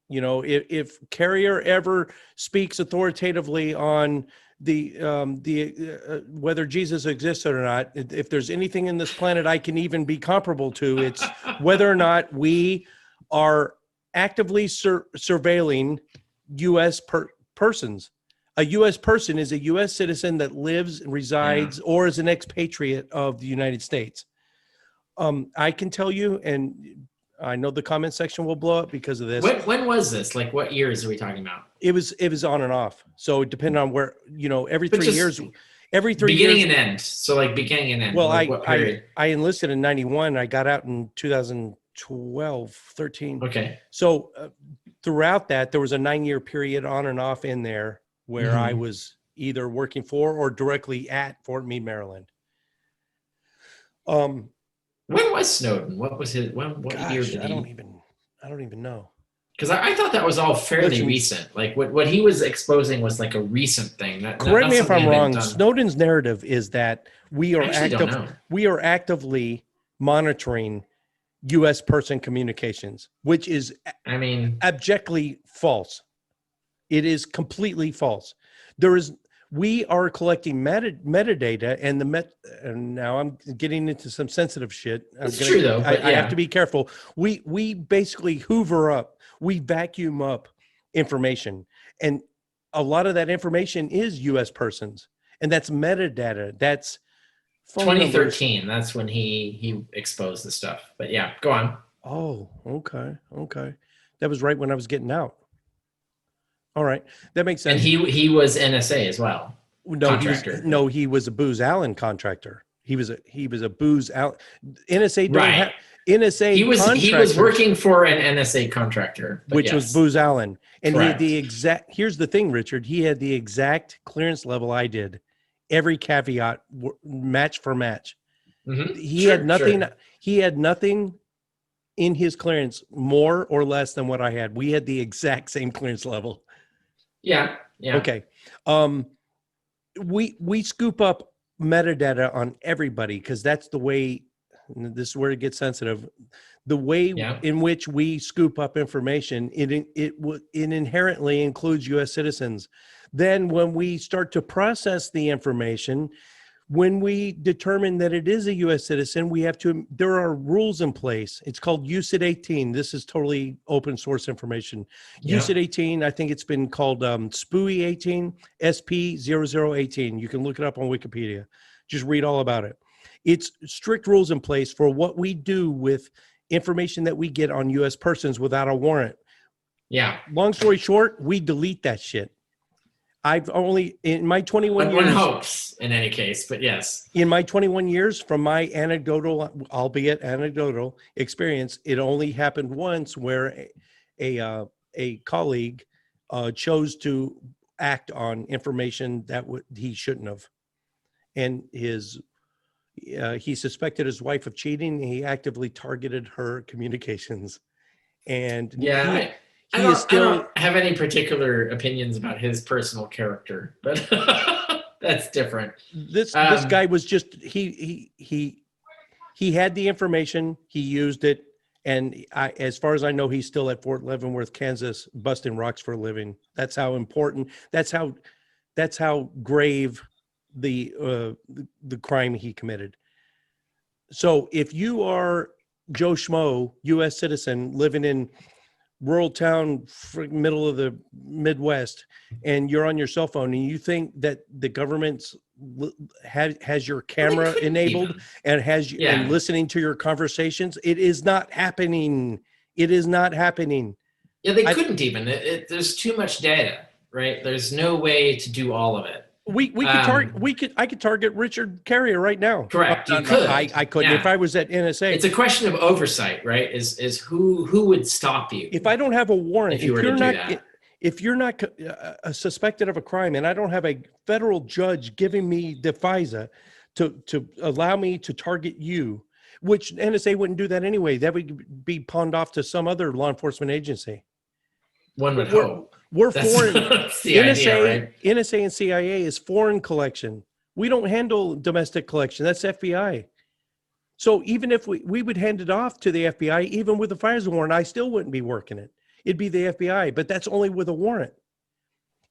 if Carrier ever speaks authoritatively on the whether Jesus exists or not, if there's anything in this planet I can even be comparable to, it's whether or not we are actively surveilling U.S. persons. A U.S. person is a U.S. citizen that lives, resides, or is an expatriate of the United States. I can tell you, and I know the comment section will blow up because of this. When was this? Like, what years are we talking about? It was on and off. So depending on where, every 3 years, beginning and end. So like beginning and end. Well, like I enlisted in 91. I got out in 2012, 13. Okay. So throughout that, there was a 9-year period on and off in there where I was either working for or directly at Fort Meade, Maryland. When was Snowden? What was his? What year did he? I don't even know. Because I thought that was all fairly recent. Like what he was exposing was like a recent thing. Correct me if I'm wrong. Snowden's narrative is that we are actively monitoring U.S. person communications, which is abjectly false. It is completely false. We are collecting metadata, and now I'm getting into some sensitive shit. True though. I have to be careful. We basically hoover up, we vacuum up information, and a lot of that information is U.S. persons, and that's metadata. That's 2013. That's when he exposed the stuff. But yeah, go on. Oh, okay. That was right when I was getting out. All right, that makes sense. And he was NSA as well. No, he was a Booz Allen contractor. He was a Booz Allen. NSA don't have NSA. He was working for an NSA contractor, which was Booz Allen, and he had the exact. Here's the thing, Richard. He had the exact clearance level I did. Every caveat, match for match. Mm-hmm. He had nothing. Sure. He had nothing in his clearance more or less than what I had. We had the exact same clearance level. Yeah. Okay. We scoop up metadata on everybody because that's the way and this is where it gets sensitive. The way Yeah. in which we scoop up information, it inherently includes U.S. citizens. Then when we start to process the information, when we determine that it is a U.S. citizen, there are rules in place. It's called USID 18. This is totally open source information. Yeah. USID 18, I think it's been called SPUI 18, SP0018. You can look it up on Wikipedia. Just read all about it. It's strict rules in place for what we do with information that we get on U.S. persons without a warrant. Yeah. Long story short, we delete that shit. I've only, in my 21 One years, hopes in any case, but yes. in my 21 years, from my anecdotal, albeit anecdotal experience, it only happened once where a colleague chose to act on information that he shouldn't have. And he suspected his wife of cheating. And he actively targeted her communications. And Yeah. I don't have any particular opinions about his personal character, but that's different. This guy was just, he had the information, he used it. And as far as I know, he's still at Fort Leavenworth, Kansas, busting rocks for a living. That's how important, that's how grave the crime he committed. So if you are Joe Schmo, U.S. citizen, living in rural town, middle of the Midwest, and you're on your cell phone and you think that the government's has your camera enabled and and listening to your conversations, it is not happening. It is not happening. Yeah, they couldn't even. There's too much data, right? There's no way to do all of it. I could target Richard Carrier right now. Correct. You could. I couldn't if I was at NSA. It's a question of oversight, right? Is who would stop you if I don't have a warrant? if you're not if you're not suspected of a crime, and I don't have a federal judge giving me the FISA to allow me to target you, which NSA wouldn't do that anyway. That would be pawned off to some other law enforcement agency. One would hope. We're foreign. That's the NSA, idea, right? NSA and CIA is foreign collection. We don't handle domestic collection. That's FBI. So even if we would hand it off to the FBI, even with a FISA warrant, I still wouldn't be working it. It'd be the FBI, but that's only with a warrant.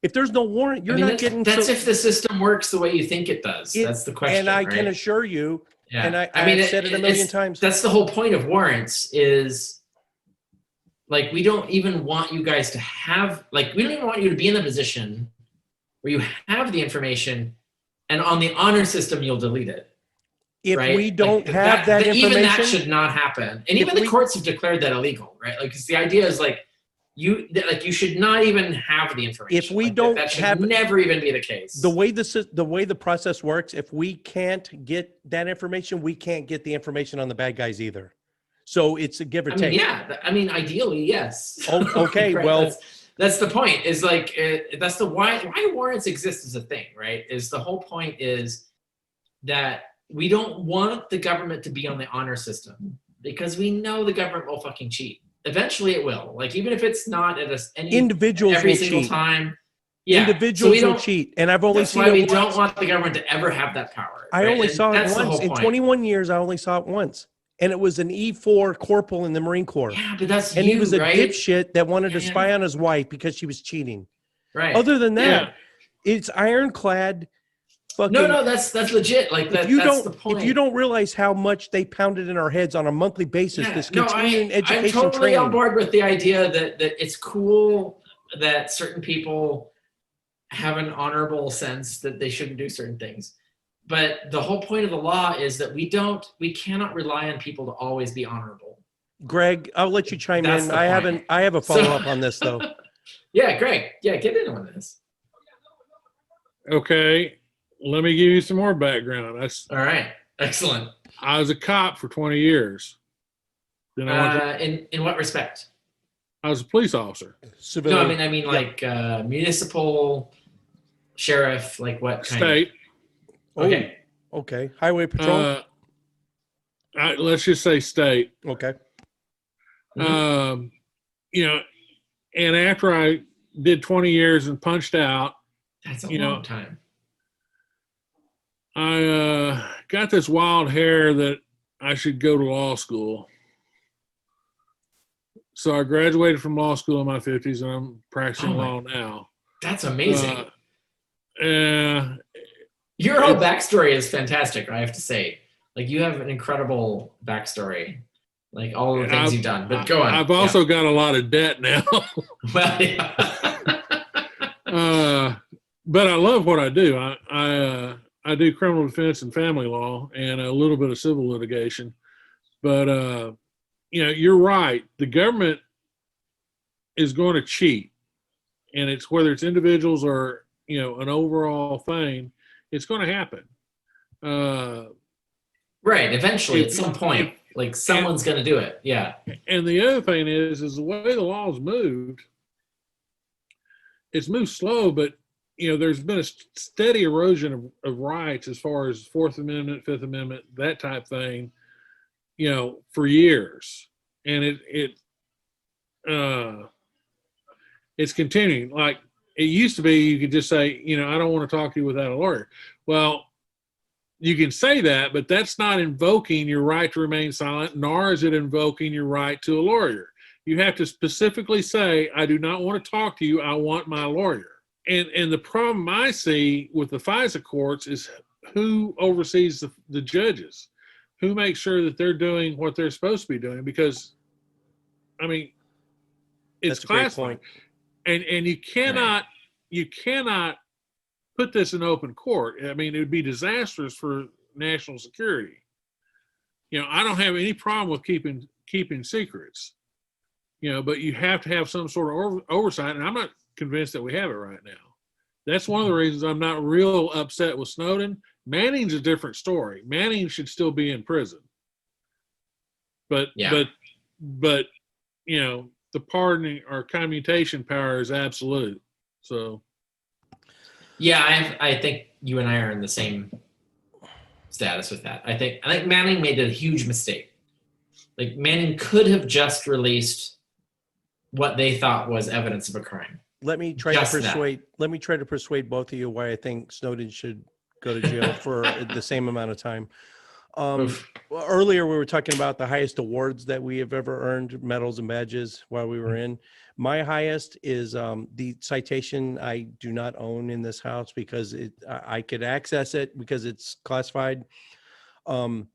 If there's no warrant, you're not getting. That's if the system works the way you think it does. That's the question. And I can assure you, and I've said it a million times. That's the whole point of warrants is, like, we don't even want you guys to have, like, we don't even want you to be in a position where you have the information and on the honor system, you'll delete it. If we don't have that information. Even that should not happen. And even the courts have declared that illegal, right? Like, because the idea is like, you should not even have the information. If we don't that should have, never even be the case. The way the process works, if we can't get that information, we can't get the information on the bad guys either. So it's a give or take. Yeah, I mean, ideally, yes. Oh, okay, right? well, that's the point. Is like that's the why warrants exist as a thing, right? Is the whole point is that we don't want the government to be on the honor system because we know the government will fucking cheat. Eventually, it will. Like, even if it's not at individuals every will single cheat. time. Yeah, individuals will cheat, and I've only seen. That's why we don't want the government to ever have that power. I only saw it once in 21 years. I only saw it once. And it was an E4 corporal in the Marine Corps. Yeah, but that's and he was a right? dipshit that wanted to spy on his wife because she was cheating. Right. Other than that, it's ironclad. Fucking, no, that's legit. Like that's the point. If you don't realize how much they pounded in our heads on a monthly basis, this continuing education I'm totally training. on board with the idea that it's cool that certain people have an honorable sense that they shouldn't do certain things. But the whole point of the law is that we cannot rely on people to always be honorable. Greg, I'll let you chime in. I have a follow-up on this though. Yeah, Greg. Yeah, get in on this. Okay. Let me give you some more background. All right. Excellent. I was a cop for 20 years. Then in what respect? I was a police officer. Civilian. No, I mean like municipal, sheriff, like what kind state. Okay. Okay. Highway patrol. Let's just say state. Okay. And after I did 20 years and punched out, that's a long time. I got this wild hair that I should go to law school. So I graduated from law school in my 50s, and I'm practicing law now. That's amazing. Your whole backstory is fantastic, I have to say. Like, you have an incredible backstory, like all the things you've done. But go on. I've also got a lot of debt now. Well, yeah. But I love what I do. I do criminal defense and family law and a little bit of civil litigation. But you're right. The government is going to cheat, and it's whether it's individuals or an overall thing, it's going to happen. Right. Eventually, at some point, like someone's going to do it. Yeah. And the other thing is the way the law's moved. It's moved slow, but there's been a steady erosion of rights as far as Fourth Amendment, Fifth Amendment, that type thing, for years. And it's continuing. Like it used to be, you could just say, I don't want to talk to you without a lawyer. Well, you can say that, but that's not invoking your right to remain silent, nor is it invoking your right to a lawyer. You have to specifically say, I do not want to talk to you. I want my lawyer. And the problem I see with the FISA courts is who oversees the judges, who makes sure that they're doing what they're supposed to be doing. Because, I mean, it's classified, and you cannot put this in open court. I mean, it would be disastrous for national security. I don't have any problem with keeping secrets, but you have to have some sort of oversight, and I'm not convinced that we have it right now. That's one of the reasons I'm not real upset with Snowden. Manning's a different story. Manning should still be in prison. But the pardoning or commutation power is absolute. So yeah, I think you and I are in the same status with that. I think Manning made a huge mistake. Like, Manning could have just released what they thought was evidence of a crime. Let me try to persuade both of you why I think Snowden should go to jail for the same amount of time. Earlier, we were talking about the highest awards that we have ever earned, medals and badges, while we were in. My highest is the citation I do not own in this house because I could access it because it's classified. The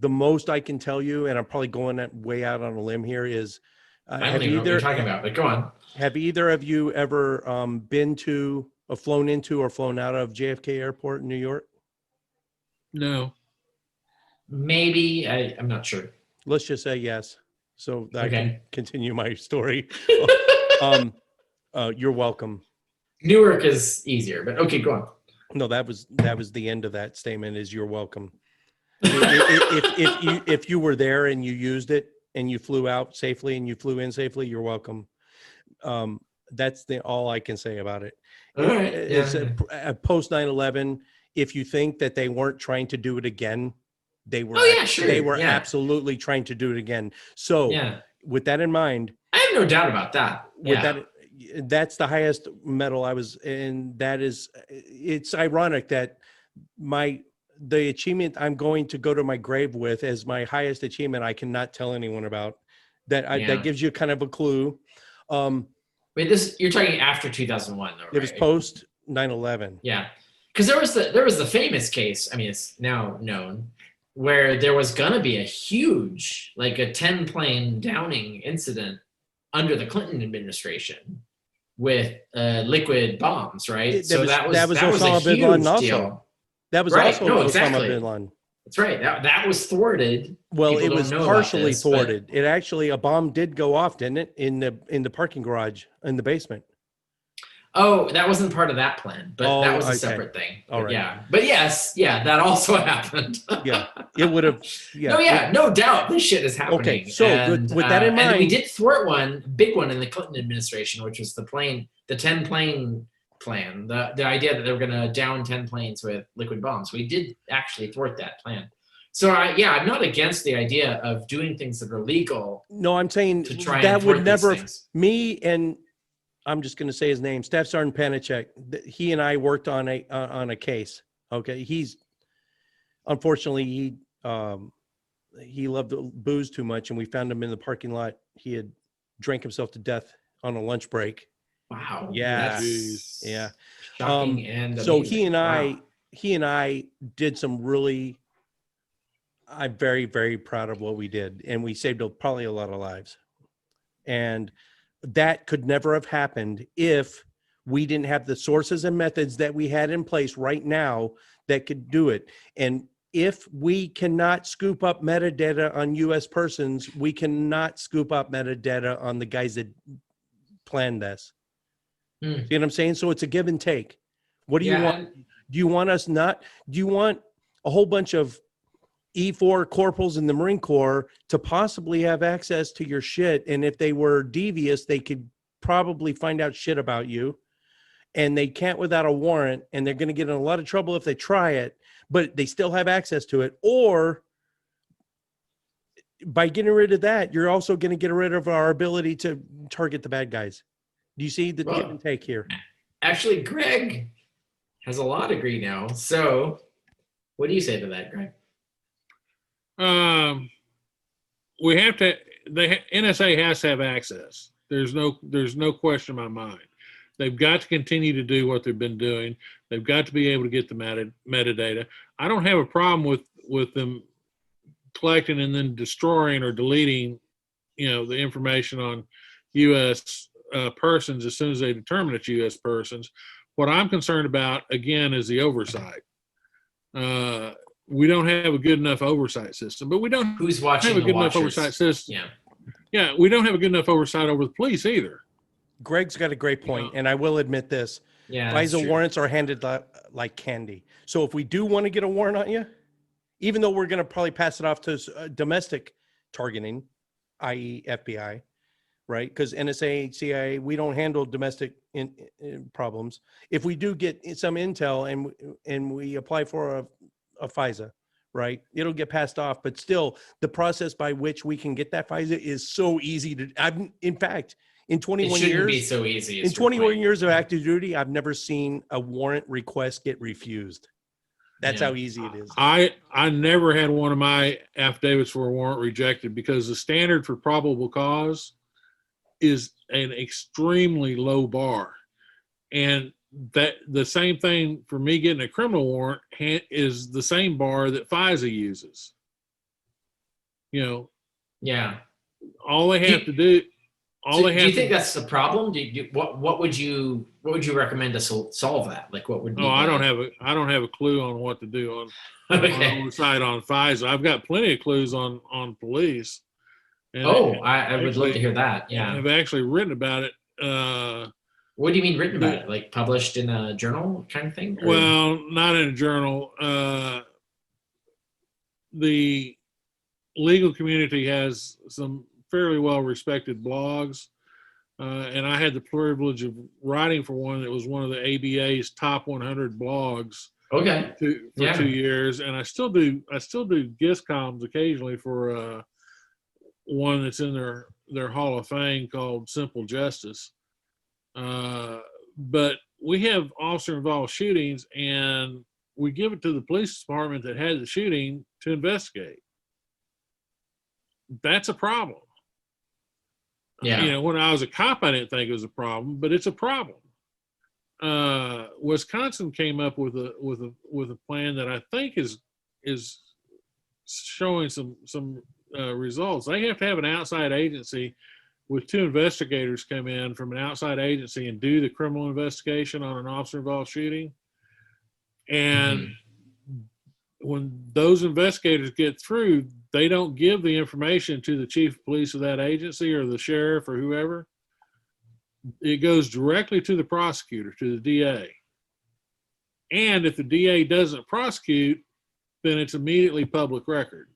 most I can tell you, and I'm probably going way out on a limb here, is I don't even know what you're talking about, but go on. Have either of you ever been to, or flown into, or flown out of JFK Airport in New York? No. Maybe. I'm not sure. Let's just say yes, so that I can continue my story. You're welcome. Newark is easier, but okay, go on. No, that was the end of that statement. Is you're welcome. If you were there and you used it and you flew out safely and you flew in safely, you're welcome. That's all I can say about it. All right. It's a post 9/11. If you think that they weren't trying to do it again, they were. They were absolutely trying to do it again. So with that in mind, I have no doubt about that. That's the highest medal I was, and that is. It's ironic that the achievement I'm going to go to my grave with as my highest achievement, I cannot tell anyone about. That gives you kind of a clue. Wait, you're talking after 2001, though, right? It was post 9/11. Yeah, because there was the famous case. I mean, it's now known, where there was gonna be a huge, like a 10-plane downing incident under the Clinton administration with liquid bombs, right? That was Osama bin Laden also. That was also Osama bin Laden. That's right. That was thwarted. Well, it was partially thwarted. It actually, a bomb did go off, didn't it? In the parking garage in the basement. Oh, that wasn't part of that plan, but that was a separate thing. All right. Yeah, but yes, that also happened. Yeah, it would have. Yeah. No doubt, this shit is happening. Okay, so with that in mind, and we did thwart one big one in the Clinton administration, which was the 10-plane plan, the idea that they were going to down 10 planes with liquid bombs. We did actually thwart that plan. So I'm not against the idea of doing things that are legal. No, I'm saying that would never. Me and I'm just going to say his name, Staff Sergeant Pennant. He and I worked on a case. Okay, unfortunately he he loved booze too much, and we found him in the parking lot. He had drank himself to death on a lunch break. Wow. Yeah. That's Yeah. shocking and so amazing. he and I did some really, I'm very, very proud of what we did, and we saved probably a lot of lives. And that could never have happened if we didn't have the sources and methods that we had in place right now that could do it. And if we cannot scoop up metadata on US persons, we cannot scoop up metadata on the guys that planned this. See what I'm saying? So it's a give and take. What do you want? Do you want us not? Do you want a whole bunch of E4 corporals in the Marine Corps to possibly have access to your shit? And if they were devious, they could probably find out shit about you. And they can't without a warrant, and they're going to get in a lot of trouble if they try it, but they still have access to it. Or by getting rid of that, you're also going to get rid of our ability to target the bad guys. Do you see the give and take here? Actually, Greg has a law degree now. So what do you say to that, Greg? We have to, NSA has to have access. There's no question in my mind. They've got to continue to do what they've been doing. They've got to be able to get the metadata. I don't have a problem with them collecting and then destroying or deleting, the information on U.S. Persons as soon as they determine it's U.S. persons. What I'm concerned about, again, is the oversight. We don't have a good enough oversight system, but we don't Who's watching have a the good watchers? enough oversight system. Yeah. Yeah, we don't have a good enough oversight over the police either. Greg's got a great point, and I will admit this. Yeah. FISA warrants are handed like candy. So if we do want to get a warrant on you, even though we're going to probably pass it off to domestic targeting, i.e. FBI, right? Because NSA, CIA, we don't handle domestic problems. If we do get some intel and we apply for a FISA, right, it'll get passed off. But still, the process by which we can get that FISA is so easy to. In fact, in 21 it shouldn't years, be so easy. in 21 years of active duty, I've never seen a warrant request get refused. That's how easy it is. I never had one of my affidavits for a warrant rejected because the standard for probable cause is an extremely low bar. And that the same thing for me getting a criminal warrant is the same bar that FISA uses. Yeah. All they have to do. Do you think that's the problem? What would you recommend to solve that? Like, what would be? I don't have a clue on what to do on oversight on FISA. I've got plenty of clues on police. And I would love to hear that. Yeah, I've actually written about it. What do you mean written about it? Like published in a journal kind of thing? Or? Well, not in a journal. The legal community has some fairly well-respected blogs, and I had the privilege of writing for one that was one of the ABA's top 100 blogs. Okay. For 2 years, and I still do guest columns occasionally for one that's in their Hall of Fame called Simple Justice. But we have officer-involved shootings, and we give it to the police department that had the shooting to investigate. That's a problem. Yeah. When I was a cop, I didn't think it was a problem, but it's a problem. Wisconsin came up with a plan that I think is showing some results. They have to have an outside agency with 2 investigators come in from an outside agency and do the criminal investigation on an officer-involved shooting. And when those investigators get through, they don't give the information to the chief of police of that agency or the sheriff or whoever. It goes directly to the prosecutor, to the DA. And if the DA doesn't prosecute, then it's immediately public record.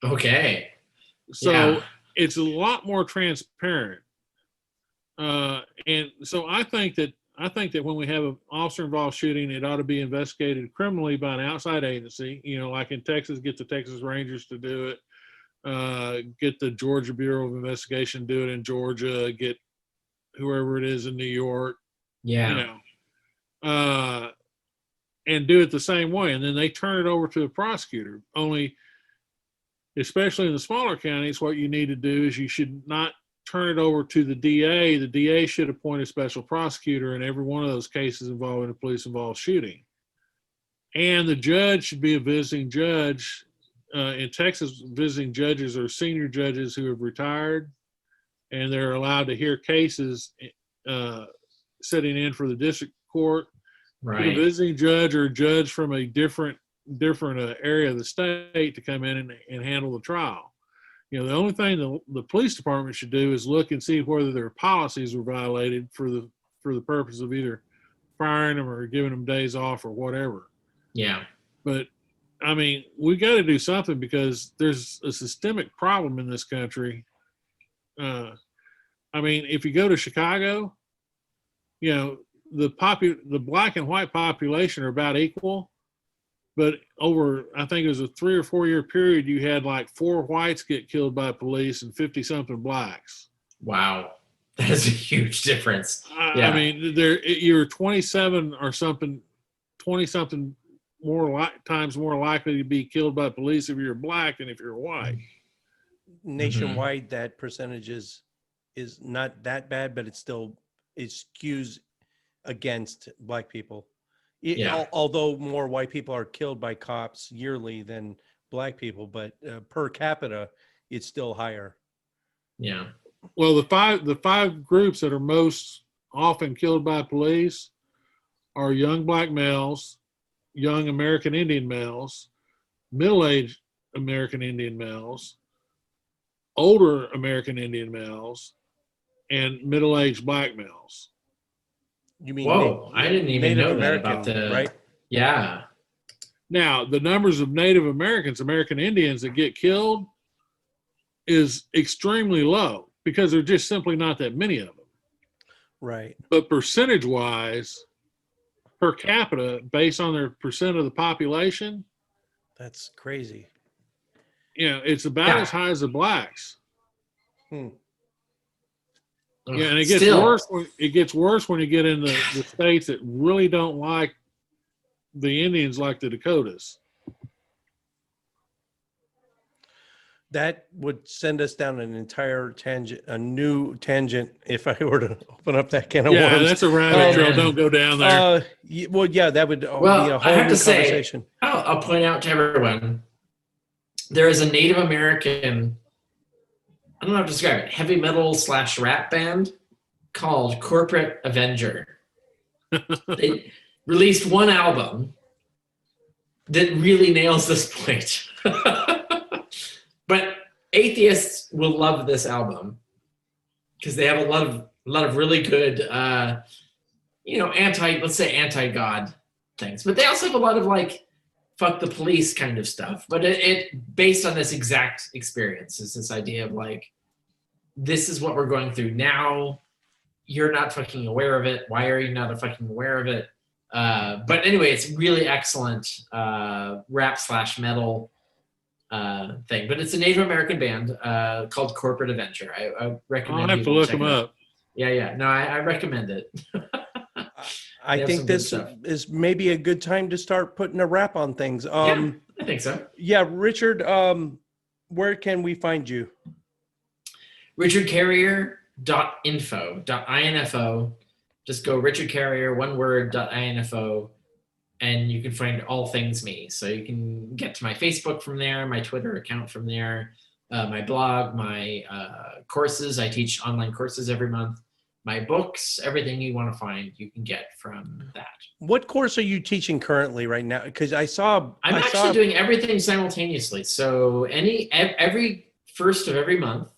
Okay. So it's a lot more transparent. And so I think that when we have an officer-involved shooting, it ought to be investigated criminally by an outside agency. Like in Texas, get the Texas Rangers to do it. Get the Georgia Bureau of Investigation, do it in Georgia, get whoever it is in New York. Yeah. and do it the same way. And then they turn it over to the prosecutor. Only, especially in the smaller counties, what you need to do is you should not turn it over to the DA. The DA should appoint a special prosecutor in every one of those cases involving a police-involved shooting. And the judge should be a visiting judge. In Texas, visiting judges are senior judges who have retired, and they're allowed to hear cases sitting in for the district court. Right. A visiting judge or a judge from a different area of the state to come in and handle the trial. You know, the only thing the police department should do is look and see whether their policies were violated for the purpose of either firing them or giving them days off or whatever. Yeah. But I mean, we got to do something because there's a systemic problem in this country. I mean, if you go to Chicago, you know, the black and white population are about equal, but over, I think it was a 3 or 4 year period, you had like 4 whites get killed by police and 50 something blacks. Wow. That is a huge difference. Yeah. I mean, you're 27 or something, 20 something times more likely to be killed by police if you're black than if you're white. Nationwide, that percentage is not that bad, but it skews against black people. Although more white people are killed by cops yearly than black people, but per capita, it's still higher. Yeah. Well, the five groups that are most often killed by police are young black males, young American Indian males, middle-aged American Indian males, older American Indian males, and middle-aged black males. You mean? Whoa, I didn't even Native know American, that about the right? Yeah. Now, the numbers of Native Americans, American Indians that get killed is extremely low because there are just simply not that many of them. Right. But percentage-wise, per capita, based on their percent of the population, That's crazy. you know, it's about as high as the blacks. Yeah, and it gets worse. It gets worse when you get in the states that really don't like the Indians, like the Dakotas. That would send us down an entire tangent, a new tangent, if I were to open up that can of Yeah, worms. that's a rabbit trail. Don't go down there. Well, yeah, that would be a Well, I whole have new to say, conversation. I'll point out to everyone, there is a Native American, I don't know how to describe it, heavy metal / rap band called Corporate Avenger. They released one album that really nails this point. But atheists will love this album because they have a lot of really good, let's say anti-God things. But they also have a lot of like fuck the police kind of stuff. But it based on this exact experience is this idea of like, this is what we're going through now. You're not fucking aware of it. Why are you not fucking aware of it? But anyway, it's really excellent rap / metal thing. But it's a Native American band called Corporate Avenger. I recommend. I'll have to look them up. Yeah. No, I recommend it. I think this is maybe a good time to start putting a wrap on things. Yeah, I think so. Yeah, Richard, where can we find you? richardcarrier.info. Just go Richard Carrier, one word, .info, and you can find all things me. So you can get to my Facebook from there, my Twitter account from there, my blog, my courses. I teach online courses every month. My books, everything you want to find, you can get from that. What course are you teaching currently right now? Because I'm actually doing everything simultaneously. So every first of every month,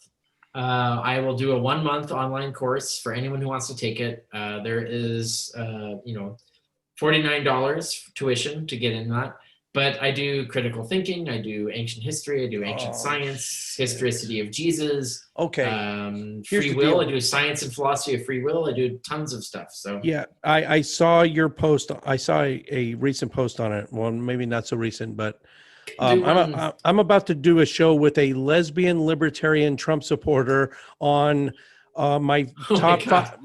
I will do a 1 month online course for anyone who wants to take it. There is, $49 tuition to get in that. But I do critical thinking. I do ancient history. I do ancient science, historicity of Jesus. Okay. Free will. I do science and philosophy of free will. I do tons of stuff. So yeah, I saw your post. I saw a recent post on it. Well, maybe not so recent, but I'm about to do a show with a lesbian libertarian Trump supporter on My Oh my top God. five,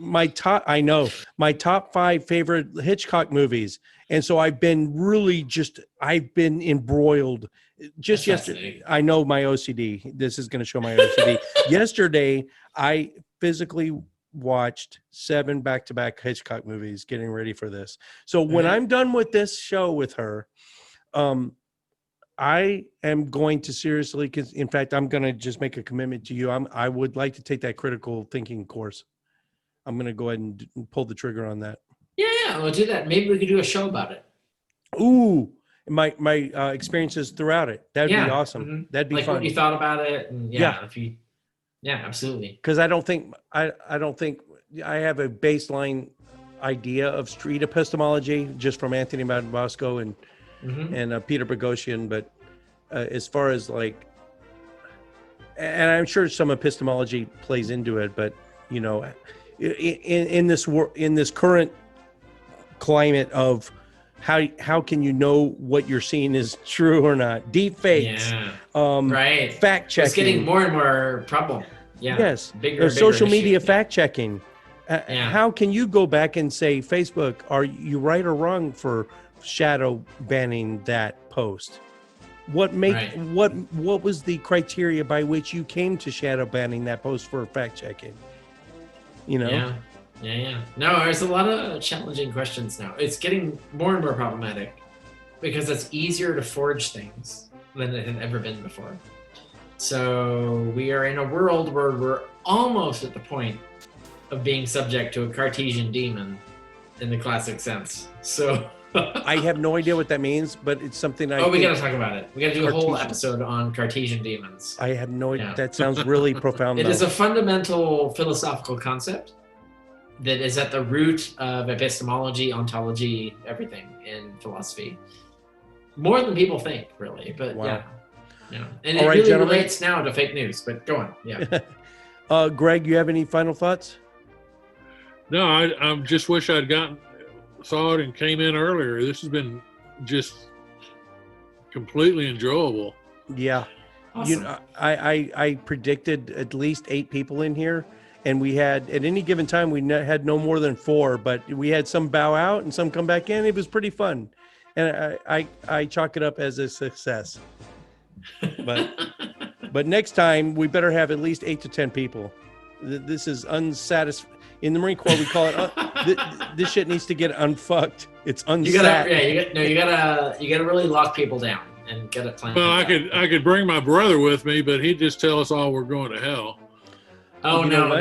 my top 5 favorite Hitchcock movies. And so I've been embroiled. Just That's yesterday, fascinating. I know my OCD. This is going to show my OCD. Yesterday, I physically watched 7 back-to-back Hitchcock movies getting ready for this. So when Okay. I'm done with this show with her, I am going to seriously, in fact, I'm going to just make a commitment to you. I would like to take that critical thinking course. I'm going to go ahead and pull the trigger on that. Yeah, we'll do that. Maybe we could do a show about it. Ooh, my experiences throughout it. That'd be Yeah. awesome. Mhm. That'd be Like fun. what you thought about it, and Yeah. absolutely. Because I don't think I have a baseline idea of street epistemology just from Anthony Bosco and Peter Boghossian, but as far as like, and I'm sure some epistemology plays into it, but you know, in this current climate of how can you know what you're seeing is true or not? Deep fakes, Yeah. right? Fact checking. It's getting more and more problem. Yeah. Yes. Bigger Social issue. media Yeah. fact checking. How can you go back and say, Facebook, are you right or wrong for shadow banning that post? What was the criteria by which you came to shadow banning that post for fact checking? You know? Yeah. No, there's a lot of challenging questions now. It's getting more and more problematic because it's easier to forge things than it had ever been before. So we are in a world where we're almost at the point of being subject to a Cartesian demon in the classic sense. So I have no idea what that means, but it's something we got to talk about it. We got to do a whole Cartesian. episode on Cartesian demons. I have no idea. Yeah. That sounds really profound. It is a fundamental philosophical concept that is at the root of epistemology, ontology, everything in philosophy. More than people think, really. But Wow. yeah. And All it right, really gentlemen. relates now to fake news, but go on. Yeah. Greg, you have any final thoughts? No, I just wish I'd saw it and came in earlier. This has been just completely enjoyable. Yeah. Awesome. You know, I predicted at least 8 people in here, and we had at any given time we had no more than 4, but we had some bow out and some come back in. It was pretty fun, and I chalk it up as a success. But next time we better have at least 8 to 10 people. This is unsatisfying. In the Marine Corps, we call it this shit needs to get unfucked. It's unsat. You gotta really lock people down and get it planned. Well, I could bring my brother with me, but he'd just tell us all we're going to hell. Oh, no.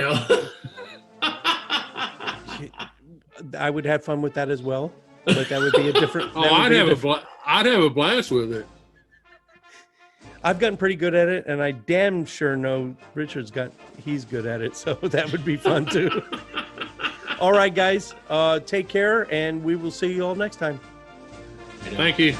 I would have fun with that as well, but that would be a different. I'd have a blast with it. I've gotten pretty good at it, and I damn sure know Richard's he's good at it, so that would be fun too. All right, guys, take care, and we will see you all next time. Thank you.